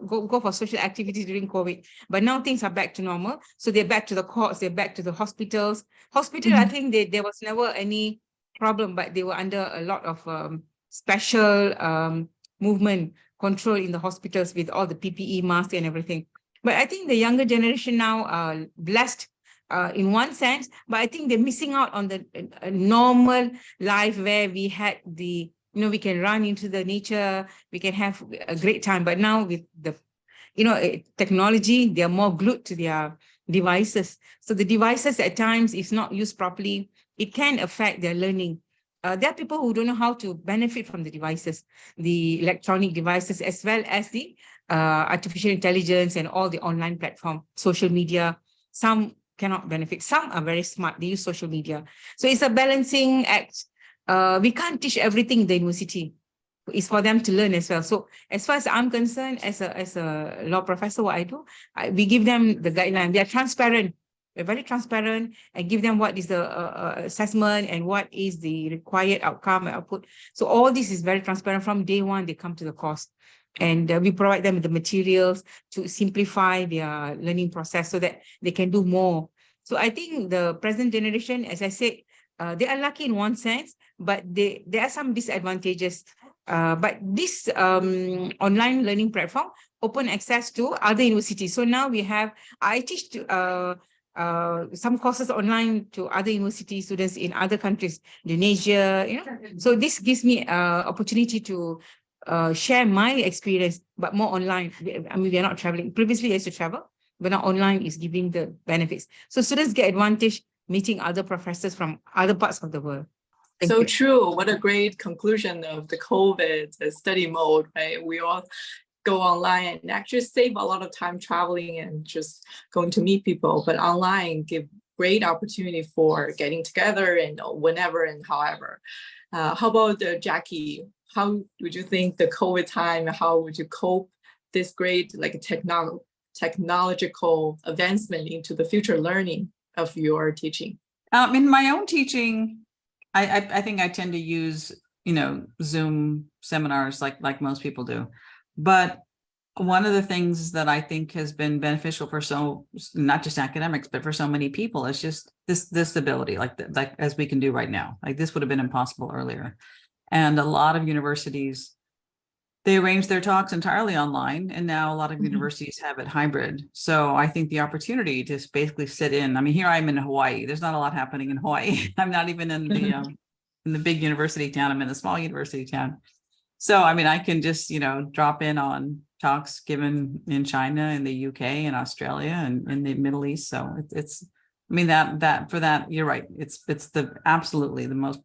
go for social activities during COVID. But now things are back to normal. So they're back to the courts, they're back to the hospitals. I think there was never any problem, but they were under a lot of special movement control in the hospitals with all the PPE masks and everything. But I think the younger generation now are blessed in one sense, but I think they're missing out on the normal life where we had we can run into the nature, we can have a great time. But now with the, technology, they're more glued to their devices. So the devices at times, if not used properly, it can affect their learning. There are people who don't know how to benefit from the devices, the electronic devices, as well as the artificial intelligence and all the online platform, social media. Some cannot benefit. Some are very smart. They use social media. So it's a balancing act. We can't teach everything in the university. It's for them to learn as well. So as far as I'm concerned, as a law professor, what I do, we give them the guideline. We are transparent. We're very transparent and give them what is the assessment and what is the required outcome and output. So all this is very transparent from day one. They come to the course, and we provide them with the materials to simplify their learning process so that they can do more. So I think the present generation, as I said, they are lucky in one sense, but there are some disadvantages. But this online learning platform open access to other universities. So now I teach some courses online to other university students in other countries, Indonesia, So this gives me opportunity to share my experience, but more online. I mean, we are not traveling. Previously, I used to travel, but now online is giving the benefits. So students get advantage meeting other professors from other parts of the world. Thank So you. true. What a great conclusion of the COVID study mode, right? We all go online and actually save a lot of time traveling and just going to meet people, but online give great opportunity for getting together and whenever and however. How about Jackie? How would you think the COVID time, how would you cope this great technological advancement into the future learning of your teaching? In my own teaching, I think I tend to use, Zoom seminars like most people do. But one of the things that I think has been beneficial for not just academics, but for so many people is just this ability, like as we can do right now. Like this would have been impossible earlier. And a lot of universities, they arrange their talks entirely online, and now a lot of universities have it hybrid. So I think the opportunity to basically sit in, I mean, here I'm in Hawaii. There's not a lot happening in Hawaii. I'm not even in the big university town. I'm in the small university town. So, I mean, I can just, drop in on talks given in China, in the UK, and Australia, and in the Middle East. So it's, I mean, that for that, you're right. It's absolutely the most,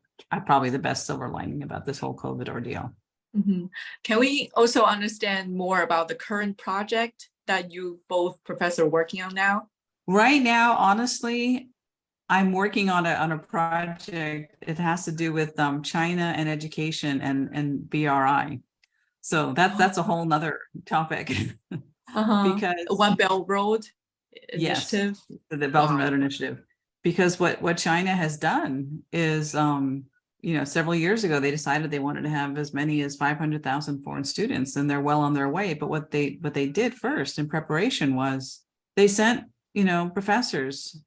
probably the best silver lining about this whole COVID ordeal. Mm-hmm. Can we also understand more about the current project that you both professor working on now? Right now, honestly, I'm working on a project. It has to do with China and education and BRI. So that's a whole nother topic. Because One Belt Road initiative. Yes, the Belt and Road Initiative. Because what China has done is several years ago, they decided they wanted to have as many as 500,000 foreign students, and they're well on their way. But what they did first in preparation was they sent, professors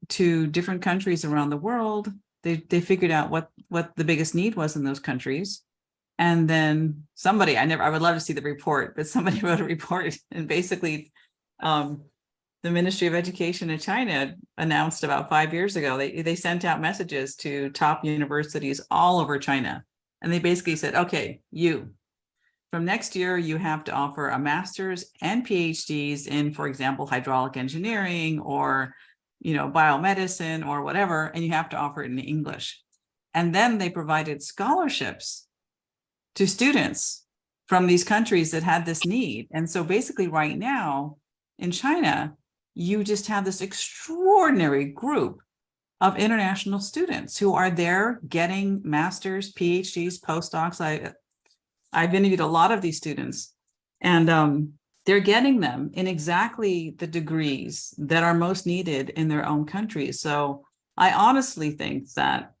to different countries around the world. They figured out what the biggest need was in those countries. And then I would love to see the report, but somebody wrote a report, and basically the Ministry of Education in China announced about 5 years ago, they sent out messages to top universities all over China. And they basically said, okay, from next year, you have to offer a master's and PhDs in, for example, hydraulic engineering or, biomedicine or whatever, and you have to offer it in English. And then they provided scholarships to students from these countries that had this need. And so basically right now in China, you just have this extraordinary group of international students who are there getting masters, PhDs, postdocs. I've interviewed a lot of these students, and they're getting them in exactly the degrees that are most needed in their own countries. So I honestly think that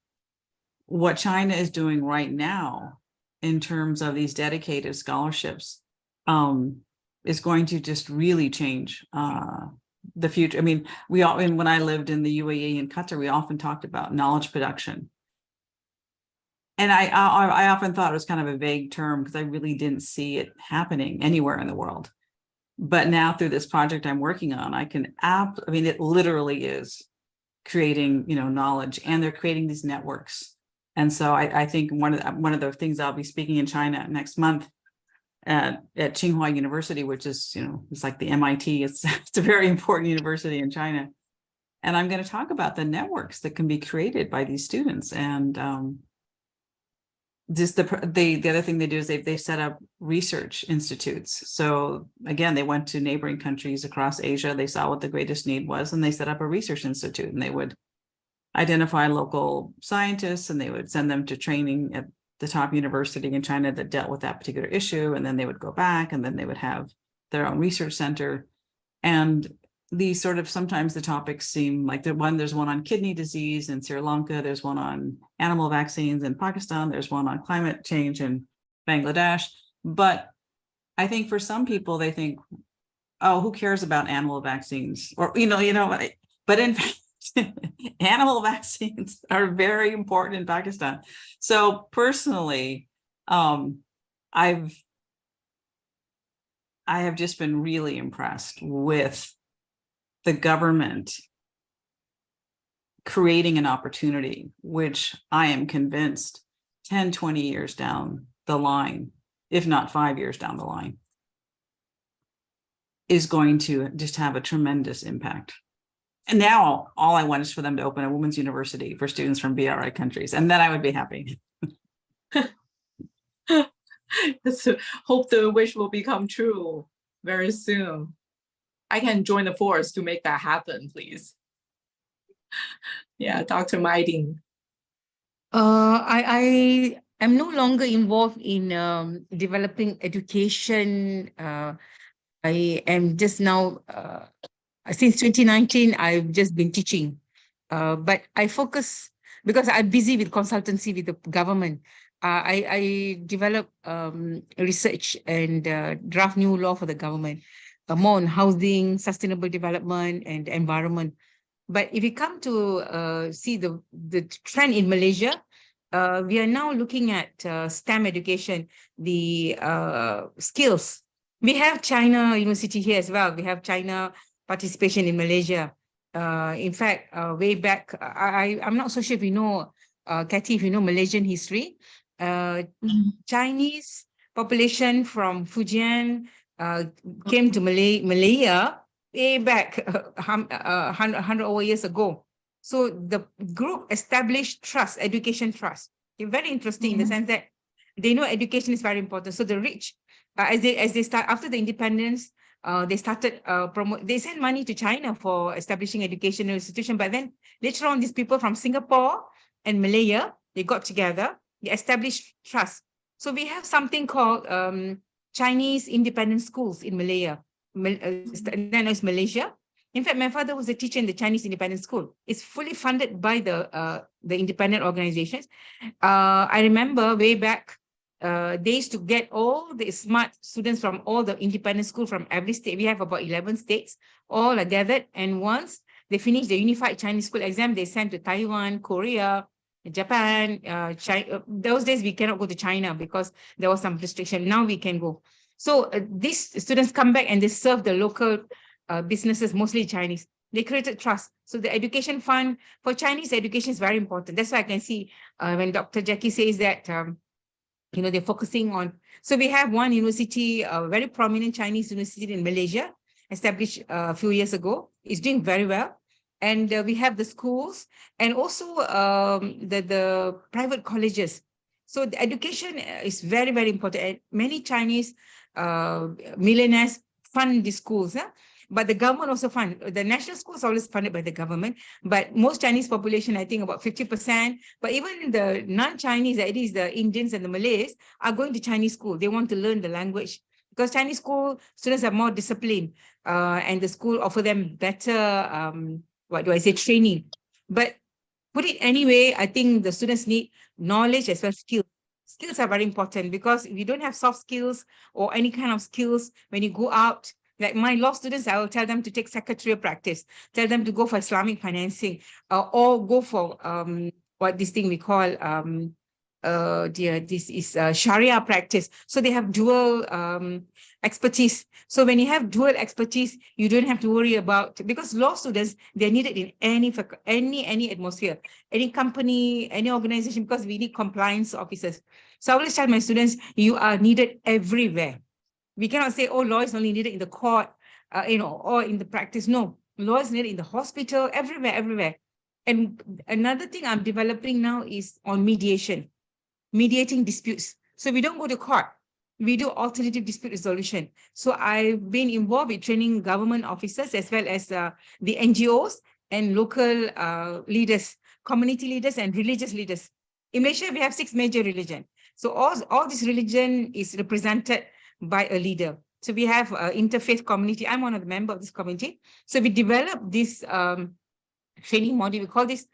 what China is doing right now in terms of these dedicated scholarships is going to just really change the future. I mean, when I lived in the UAE and Qatar, we often talked about knowledge production. And I often thought it was kind of a vague term because I really didn't see it happening anywhere in the world. But now through this project I'm working on, it literally is creating, knowledge, and they're creating these networks. And so I think one of the things I'll be speaking in China next month at Tsinghua University, which is, it's like the MIT. It's a very important university in China. And I'm going to talk about the networks that can be created by these students. And just the other thing they do is they set up research institutes. So again, they went to neighboring countries across Asia. They saw what the greatest need was, and they set up a research institute, and they would identify local scientists, and they would send them to training at the top university in China that dealt with that particular issue. And then they would go back, and then they would have their own research center. And these sort of, sometimes the topics seem like there's one on kidney disease in Sri Lanka, there's one on animal vaccines in Pakistan, there's one on climate change in Bangladesh. But I think for some people, they think, oh, who cares about animal vaccines? Or, but in fact, animal vaccines are very important in Pakistan. So personally, I have just been really impressed with the government creating an opportunity, which I am convinced 10, 20 years down the line, if not 5 years down the line, is going to just have a tremendous impact. And now all I want is for them to open a women's university for students from BRI countries, and then I would be happy. Let's hope the wish will become true very soon. I can join the force to make that happen, please. Yeah, Dr. Maiding. I am no longer involved in developing education. I am just now, since 2019, I've just been teaching. But I focus, because I'm busy with consultancy with the government. I develop research and draft new law for the government, more on housing, sustainable development, and environment. But if you come to see the trend in Malaysia, we are now looking at STEM education, the skills. We have China University here as well. We have China participation in Malaysia. In fact, way back, I'm not so sure if you know, Kathy, if you know Malaysian history. Chinese population from Fujian came to Malaya way back 100 over years ago. So the group established trust, education trust. It's very interesting in the sense that they know education is very important. So the rich, as they start after the independence, they started they sent money to China for establishing educational institution. But then later on, these people from Singapore and Malaya, they got together, they established trust. So we have something called Chinese independent schools in Malaya. Then it's Malaysia. In fact, my father was a teacher in the Chinese independent school. It's fully funded by the independent organizations. I remember way back, they used to get all the smart students from all the independent schools from every state. We have about 11 states, all are gathered. And once they finish the unified Chinese school exam, they sent to Taiwan, Korea, Japan, China. Those days we cannot go to China because there was some restriction. Now we can go. So these students come back and they serve the local businesses, mostly Chinese. They created trust. So the education fund for Chinese education is very important. That's why I can see when Dr. Jackie says that, they're focusing on. So we have one university, a very prominent Chinese university in Malaysia, established a few years ago. It's doing very well. And we have the schools and also the private colleges. So the education is very, very important. And many Chinese millionaires fund the schools. But the government also fund. The national schools are always funded by the government. But most Chinese population, I think about 50%. But even the non-Chinese, that is the Indians and the Malays, are going to Chinese school. They want to learn the language. Because Chinese school students are more disciplined. And the school offer them better, training. But put it anyway, I think the students need knowledge as well as skills. Skills are very important because if you don't have soft skills or any kind of skills, when you go out, like my law students, I will tell them to take secretarial practice, tell them to go for Islamic financing, or go for what this thing we call, this is Sharia practice. So they have dual expertise. So when you have dual expertise, you don't have to worry about, because law students, they're needed in any atmosphere, any company, any organization, because we need compliance officers. So I always tell my students, you are needed everywhere. We cannot say, oh, law is only needed in the court, or in the practice. No, law is needed in the hospital, everywhere. And another thing I'm developing now is on mediation. mediating disputes. So we don't go to court. We do alternative dispute resolution. So I've been involved in training government officers as well as the NGOs and local leaders, community leaders and religious leaders. In Malaysia, we have 6 major religions. So all this religion is represented by a leader. So we have interfaith community. I'm one of the members of this community. So we developed this training module. We call this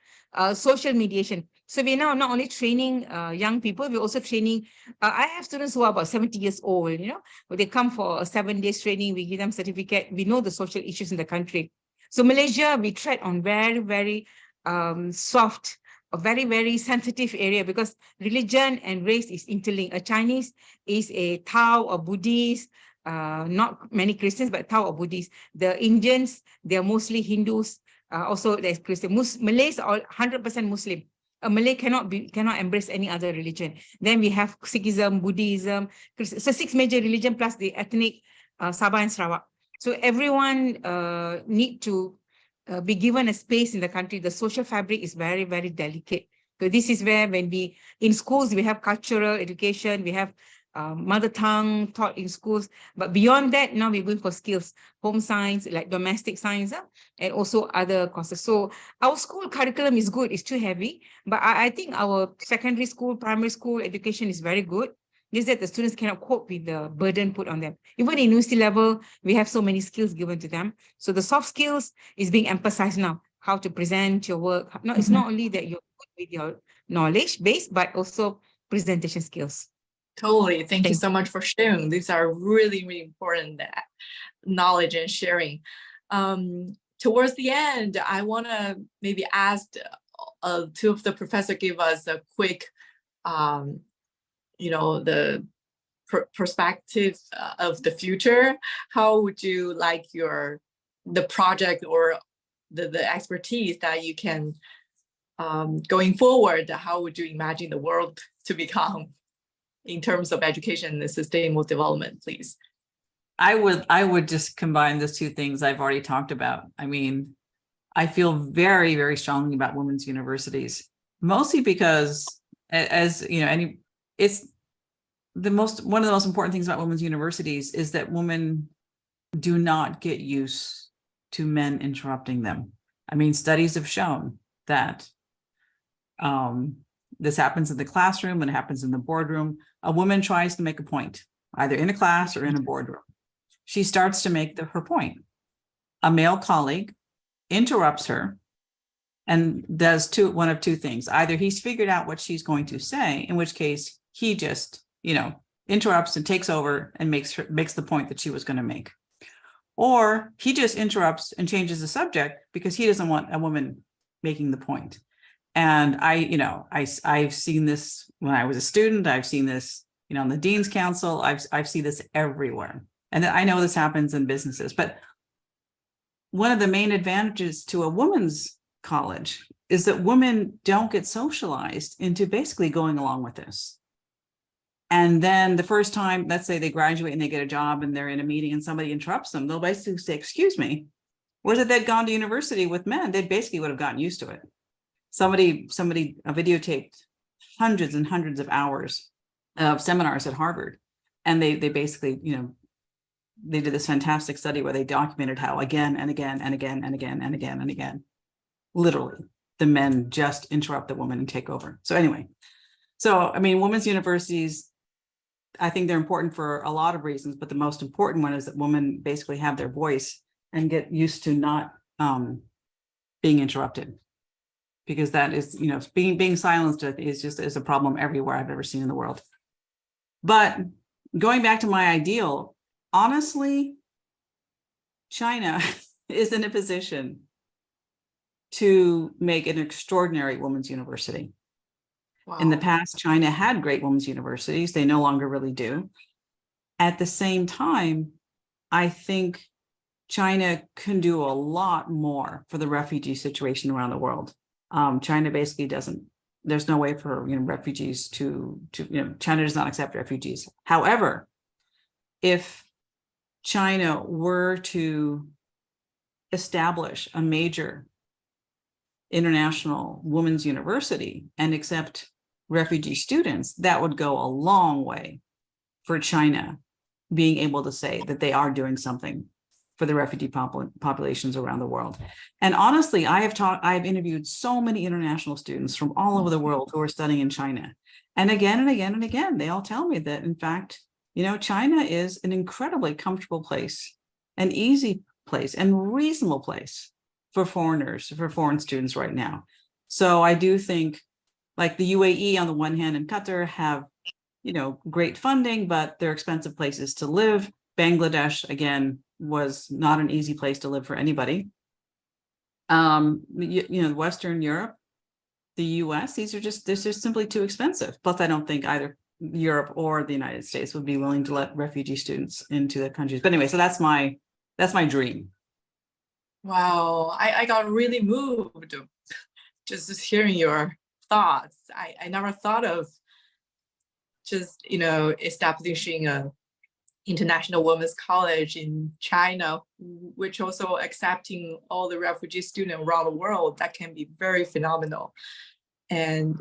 social mediation. So we're now not only training young people, we're also training, I have students who are about 70 years old, you know, they come for a 7 days training, we give them certificate, we know the social issues in the country. So Malaysia, we tread on very, very soft, a very, very sensitive area because religion and race is interlinked. A Chinese is a Tao, a Buddhist, not many Christians, but Tao or Buddhists. The Indians, they're mostly Hindus. Also, there's Christian. Malays are 100% Muslim. A Malay cannot embrace any other religion. Then we have Sikhism, Buddhism, so 6 major religions plus the ethnic Sabah and Sarawak. So everyone need to be given a space in the country. The social fabric is very, very delicate. So this is where when in schools, we have cultural education, we have mother tongue taught in schools. But beyond that, now we're going for skills, home science, like domestic science, and also other courses. So our school curriculum is good. It's too heavy. But I think our secondary school, primary school education is very good. Is that the students cannot cope with the burden put on them. Even in university level, we have so many skills given to them. So the soft skills is being emphasized now. How to present your work. No, it's not only that you're good with your knowledge base, but also presentation skills. Totally. Thank you so much for sharing. These are really, really important knowledge and sharing. Towards the end, I want to maybe ask 2 of the professors give us a quick, the perspective of the future. How would you like the project or the expertise that you can, going forward, how would you imagine the world to become in terms of education and sustainable development, please? I would just combine those 2 things I've already talked about. I mean, I feel very, very strongly about women's universities, mostly because, as you know, it's one of the most important things about women's universities is that women do not get used to men interrupting them. I mean, studies have shown that this happens in the classroom and it happens in the boardroom. A woman tries to make a point, either in a class or in a boardroom. She starts to make her point. A male colleague interrupts her and does one of 2 things. Either he's figured out what she's going to say, in which case he just, interrupts and takes over and makes the point that she was going to make. Or he just interrupts and changes the subject because he doesn't want a woman making the point. And I've seen this when I was a student. I've seen this, on the Dean's Council. I've seen this everywhere. And I know this happens in businesses. But one of the main advantages to a women's college is that women don't get socialized into basically going along with this. And then the first time, let's say they graduate and they get a job and they're in a meeting and somebody interrupts them, they'll basically say, excuse me. Whereas if they'd gone to university with men, they basically would have gotten used to it. Somebody videotaped hundreds and hundreds of hours of seminars at Harvard. And they basically, they did this fantastic study where they documented how again and again and again and again and again and again, literally, the men just interrupt the woman and take over. So anyway, women's universities, I think they're important for a lot of reasons, but the most important one is that women basically have their voice and get used to not being interrupted. Because that is, being silenced is a problem everywhere I've ever seen in the world. But going back to my ideal, honestly, China is in a position to make an extraordinary women's university. Wow. In the past, China had great women's universities. They no longer really do. At the same time, I think China can do a lot more for the refugee situation around the world. China basically there's no way for refugees to China does not accept refugees. However, if China were to establish a major international women's university and accept refugee students, that would go a long way for China being able to say that they are doing something for the refugee populations around the world. And honestly, I've interviewed so many international students from all over the world who are studying in China. And again and again and again, they all tell me that, in fact, China is an incredibly comfortable place, an easy place, and reasonable place for foreigners, for foreign students right now. So I do think, like, the UAE on the one hand and Qatar have, great funding, but they're expensive places to live. Bangladesh, again, was not an easy place to live for anybody. Western Europe, the US, this is simply too expensive. Plus, I don't think either Europe or the United States would be willing to let refugee students into their countries. But anyway, so that's my dream. Wow, I got really moved just hearing your thoughts. I never thought of just, establishing a international women's college in China, which also accepting all the refugee students around the world. That can be very phenomenal. And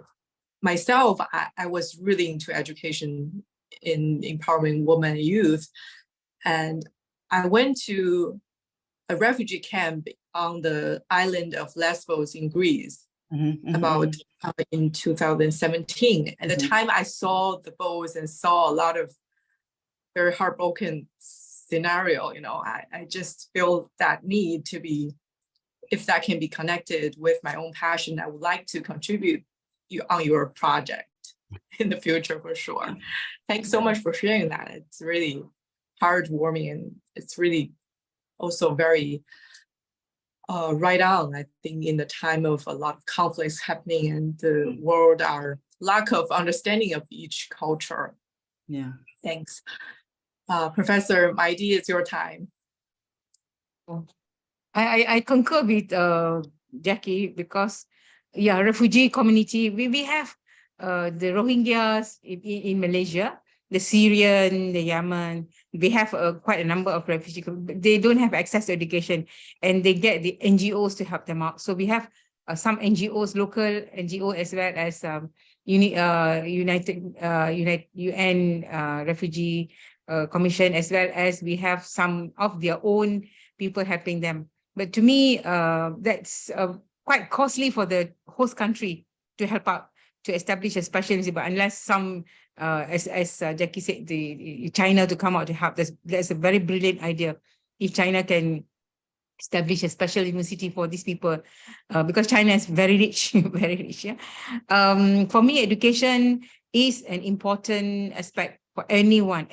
myself, I was really into education in empowering women and youth. And I went to a refugee camp on the island of Lesbos in Greece about in 2017. At the time I saw the boats and saw a lot of very heartbroken scenario, I just feel that need to be, if that can be connected with my own passion, I would like to contribute on your project in the future for sure. Thanks so much for sharing that. It's really heartwarming, and it's really also very right on, I think, in the time of a lot of conflicts happening in the world, our lack of understanding of each culture. Yeah. Thanks. Professor Maidi, it's your time. I concur with Jackie, because refugee community, we have the Rohingyas in Malaysia, the Syrian, the Yemen. We have quite a number of refugees. They don't have access to education, and they get the NGOs to help them out. So we have some NGOs, local NGO, as well as UN Refugee Commission, as well as we have some of their own people helping them. But to me, that's quite costly for the host country to help out to establish a special university. But unless some, as Jackie said, the China to come out to help, that's a very brilliant idea. If China can establish a special university for these people, because China is very rich, very rich. Yeah. For me, education is an important aspect for everyone,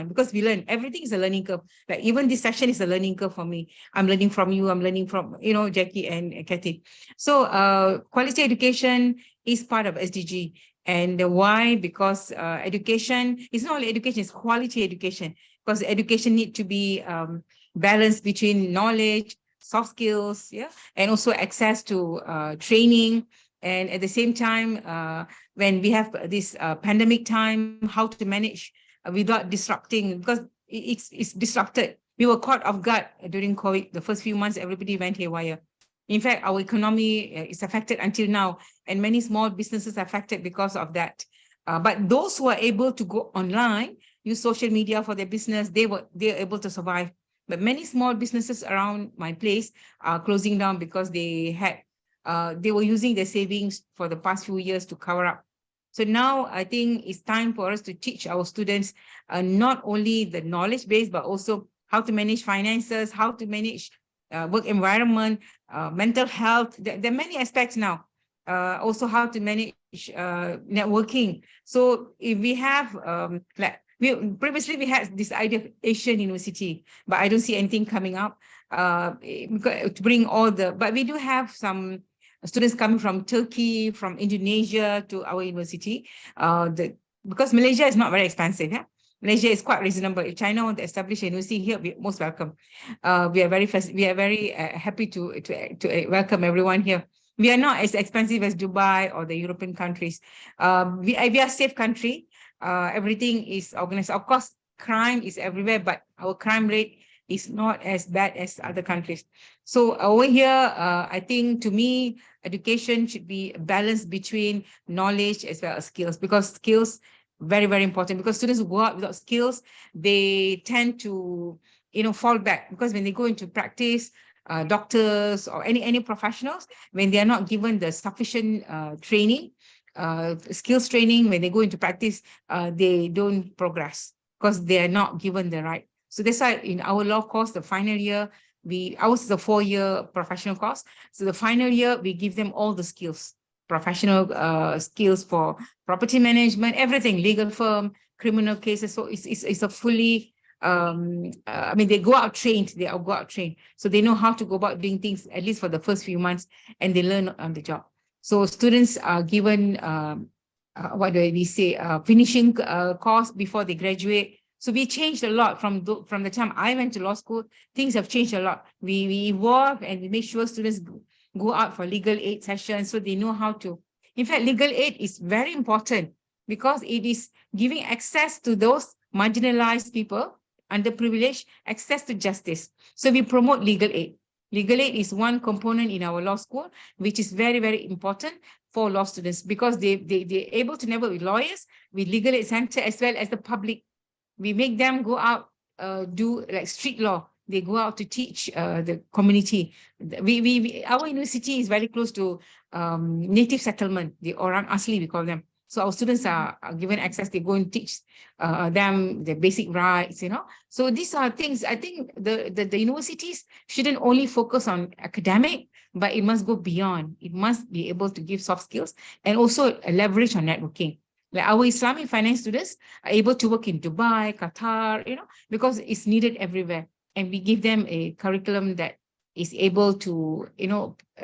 because we learn. Everything is a learning curve. Like even this session is a learning curve for me. I'm learning from you. I'm learning from, Jackie and Kathy. So quality education is part of SDG. And why? Because education is not only education, it's quality education. Because education needs to be balanced between knowledge, soft skills, and also access to training. And at the same time, when we have this pandemic time, how to manage without disrupting, because it's disrupted. We were caught off guard during COVID. The first few months, everybody went haywire. In fact, our economy is affected until now, and many small businesses are affected because of that. But those who are able to go online, use social media for their business, they're able to survive. But many small businesses around my place are closing down because they were using their savings for the past few years to cover up. So now I think it's time for us to teach our students not only the knowledge base, but also how to manage finances, how to manage work environment, mental health. There are many aspects now. Also how to manage networking. So if we have, previously we had this idea of Asian University, but I don't see anything coming up to bring all but we do have some students coming from Turkey, from Indonesia to our university, because Malaysia is not very expensive. Yeah? Malaysia is quite reasonable. If China wants to establish a university here, we're most welcome. We are very happy to welcome everyone here. We are not as expensive as Dubai or the European countries. We are a safe country. Everything is organized. Of course, crime is everywhere, but our crime rate is not as bad as other countries. So over here, I think to me, education should be a balance between knowledge as well as skills, because skills very, very important, because students who go out without skills, they tend to, fall back, because when they go into practice, doctors or any professionals, when they are not given the sufficient training, skills training, when they go into practice, they don't progress because they are not given the right. So that's why in our law course, the final year, ours is a 4-year professional course. So the final year, we give them all the skills, professional skills for property management, everything, legal firm, criminal cases. So it's a fully, I mean, they go out trained, so they know how to go about doing things, at least for the first few months, and they learn on the job. So students are given, what do we say, finishing course before they graduate. So we changed a lot from the time I went to law school. Things have changed a lot. We evolve and we make sure students go out for legal aid sessions, so they know how to. In fact, legal aid is very important because it is giving access to those marginalized people, underprivileged, access to justice. So we promote legal aid. Legal aid is one component in our law school, which is very, very important for law students, because they're able to network with lawyers, with legal aid center, as well as the public. We make them go out, do like street law. They go out to teach the community. Our university is very close to native settlement, the Orang Asli, we call them. So our students are given access. They go and teach them the basic rights, So these are things, I think the universities shouldn't only focus on academic, but it must go beyond. It must be able to give soft skills and also leverage on networking. Like our Islamic finance students are able to work in Dubai, Qatar, because it's needed everywhere. And we give them a curriculum that is able to,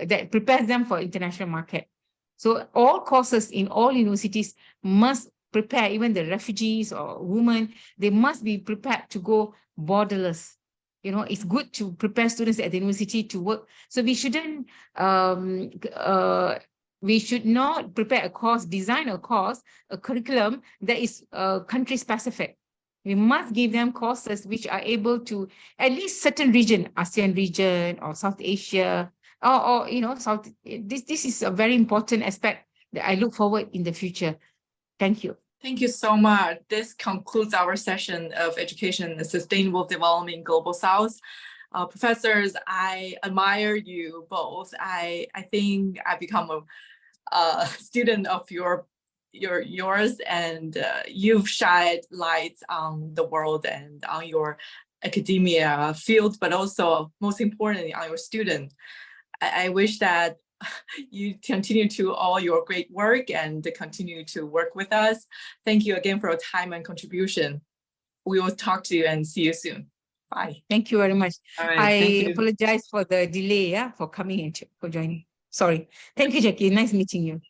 that prepares them for international market. So all courses in all universities must prepare, even the refugees or women, they must be prepared to go borderless. It's good to prepare students at the university to work. So we shouldn't, we should not prepare a course, design a course, a curriculum that is country specific. We must give them courses which are able to at least certain region, ASEAN region or South Asia, or South. This is a very important aspect that I look forward in the future. Thank you. Thank you so much. This concludes our session of Education and Sustainable Development in Global South. Professors, I admire you both. I think I become a student of yours, and you've shed light on the world and on your academia field, but also most importantly on your student. I wish that you continue to all your great work and continue to work with us. Thank you again for your time and contribution. We will talk to you and see you soon. Bye. Thank you very much. All right, I thank you. apologize for the delay, for coming in, for joining. Sorry. Thank you, Jackie. Nice meeting you.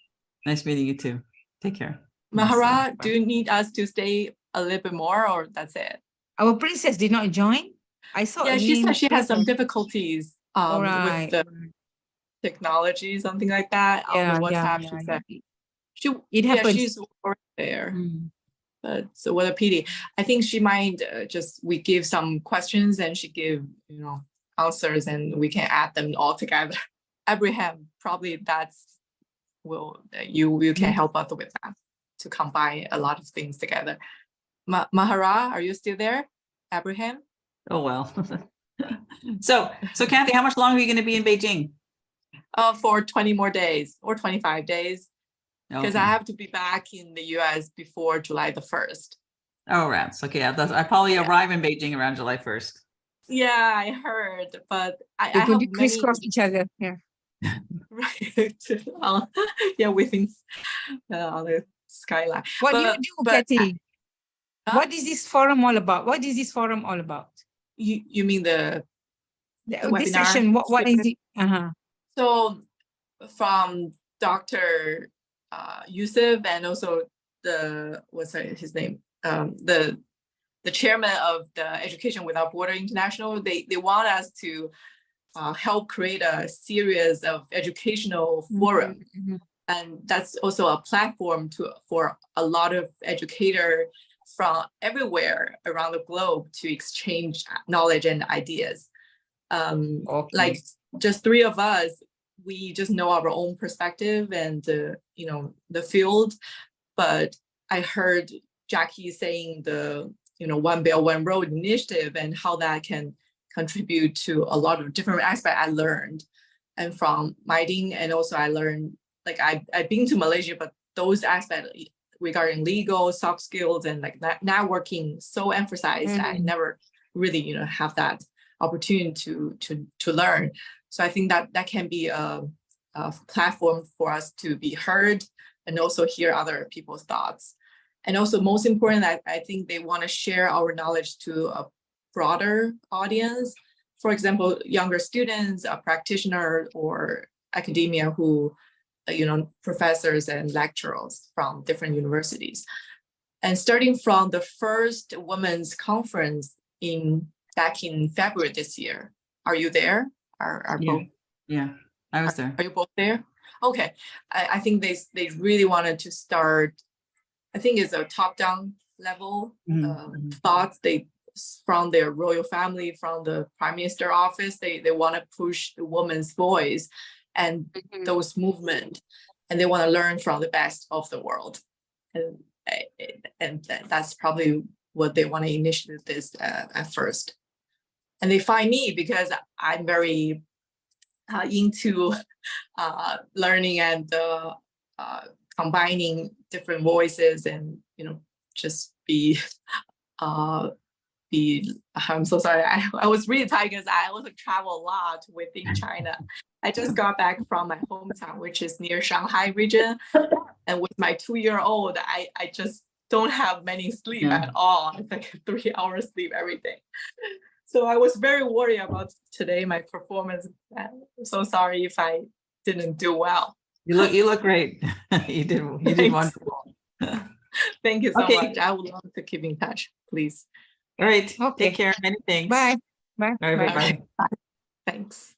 Nice meeting you too. Take care. Mahara, do you need us to stay a little bit more, or that's it? Our princess did not join. I saw. Yeah, she said she has some difficulties with the technology, something like that. On the WhatsApp, she said it happens. She's already there. But so what a pity. I think she might we give some questions and she give answers, and we can add them all together. Abraham, probably you can help us with that, to combine a lot of things together. Mahara, are you still there? Abraham? Oh, well. So Kathy, how much longer are you going to be in Beijing? For 20 more days or 25 days, because Okay. I have to be back in the US before July the 1st. Oh, rats. Okay, I probably arrive in Beijing around July 1st. Yeah, I heard, but I They have could many. crisscross each other. Yeah. Right. Yeah, within the skyline. What do you do, Kathy? Huh? What is this forum all about? What is this forum all about? You mean the This webinar? session, what is it? So from Dr. Yusuf, and also his name? The chairman of the Education Without Border International, they want us to help create a series of educational forum. And that's also a platform for a lot of educators from everywhere around the globe to exchange knowledge and ideas. Okay. Like just three of us, we just know our own perspective and you know, the field. But I heard Jackie saying the, you know, One Belt One Road initiative and how that can contribute to a lot of different aspects I learned. And from Maiding, and also I learned, like I've been to Malaysia, but those aspects regarding legal, soft skills, and like networking so emphasized. I never really, you know, have that opportunity to learn. So I think that that can be a platform for us to be heard and also hear other people's thoughts. And also most important, I think they want to share our knowledge to a broader audience. For example, younger students, a practitioner, or academia who, you know, professors and lecturers from different universities. And starting from the first women's conference back in February this year, are you there? Yeah, I was there. Are you both there? Okay, I think they really wanted to start. I think it's a top-down level thoughts. They, from their royal family, from the prime minister office, they want to push the woman's voice and those movement, and they want to learn from the best of the world, and that's probably what they want to initiate this at first. And they find me because I'm very into learning and combining different voices, and you know, just be I'm so sorry. I was really tired because I also travel a lot within China. I just got back from my hometown, which is near Shanghai region. And with my 2-year-old, I just don't have many sleep at all. It's like 3 hours sleep every day. So I was very worried about today, my performance. I'm so sorry if I didn't do well. You look great. You did wonderful. Thank you so much. I would love to keep in touch, please. All right. Okay. Take care. Many thanks. Bye. Bye. All right, Bye. bye. Thanks.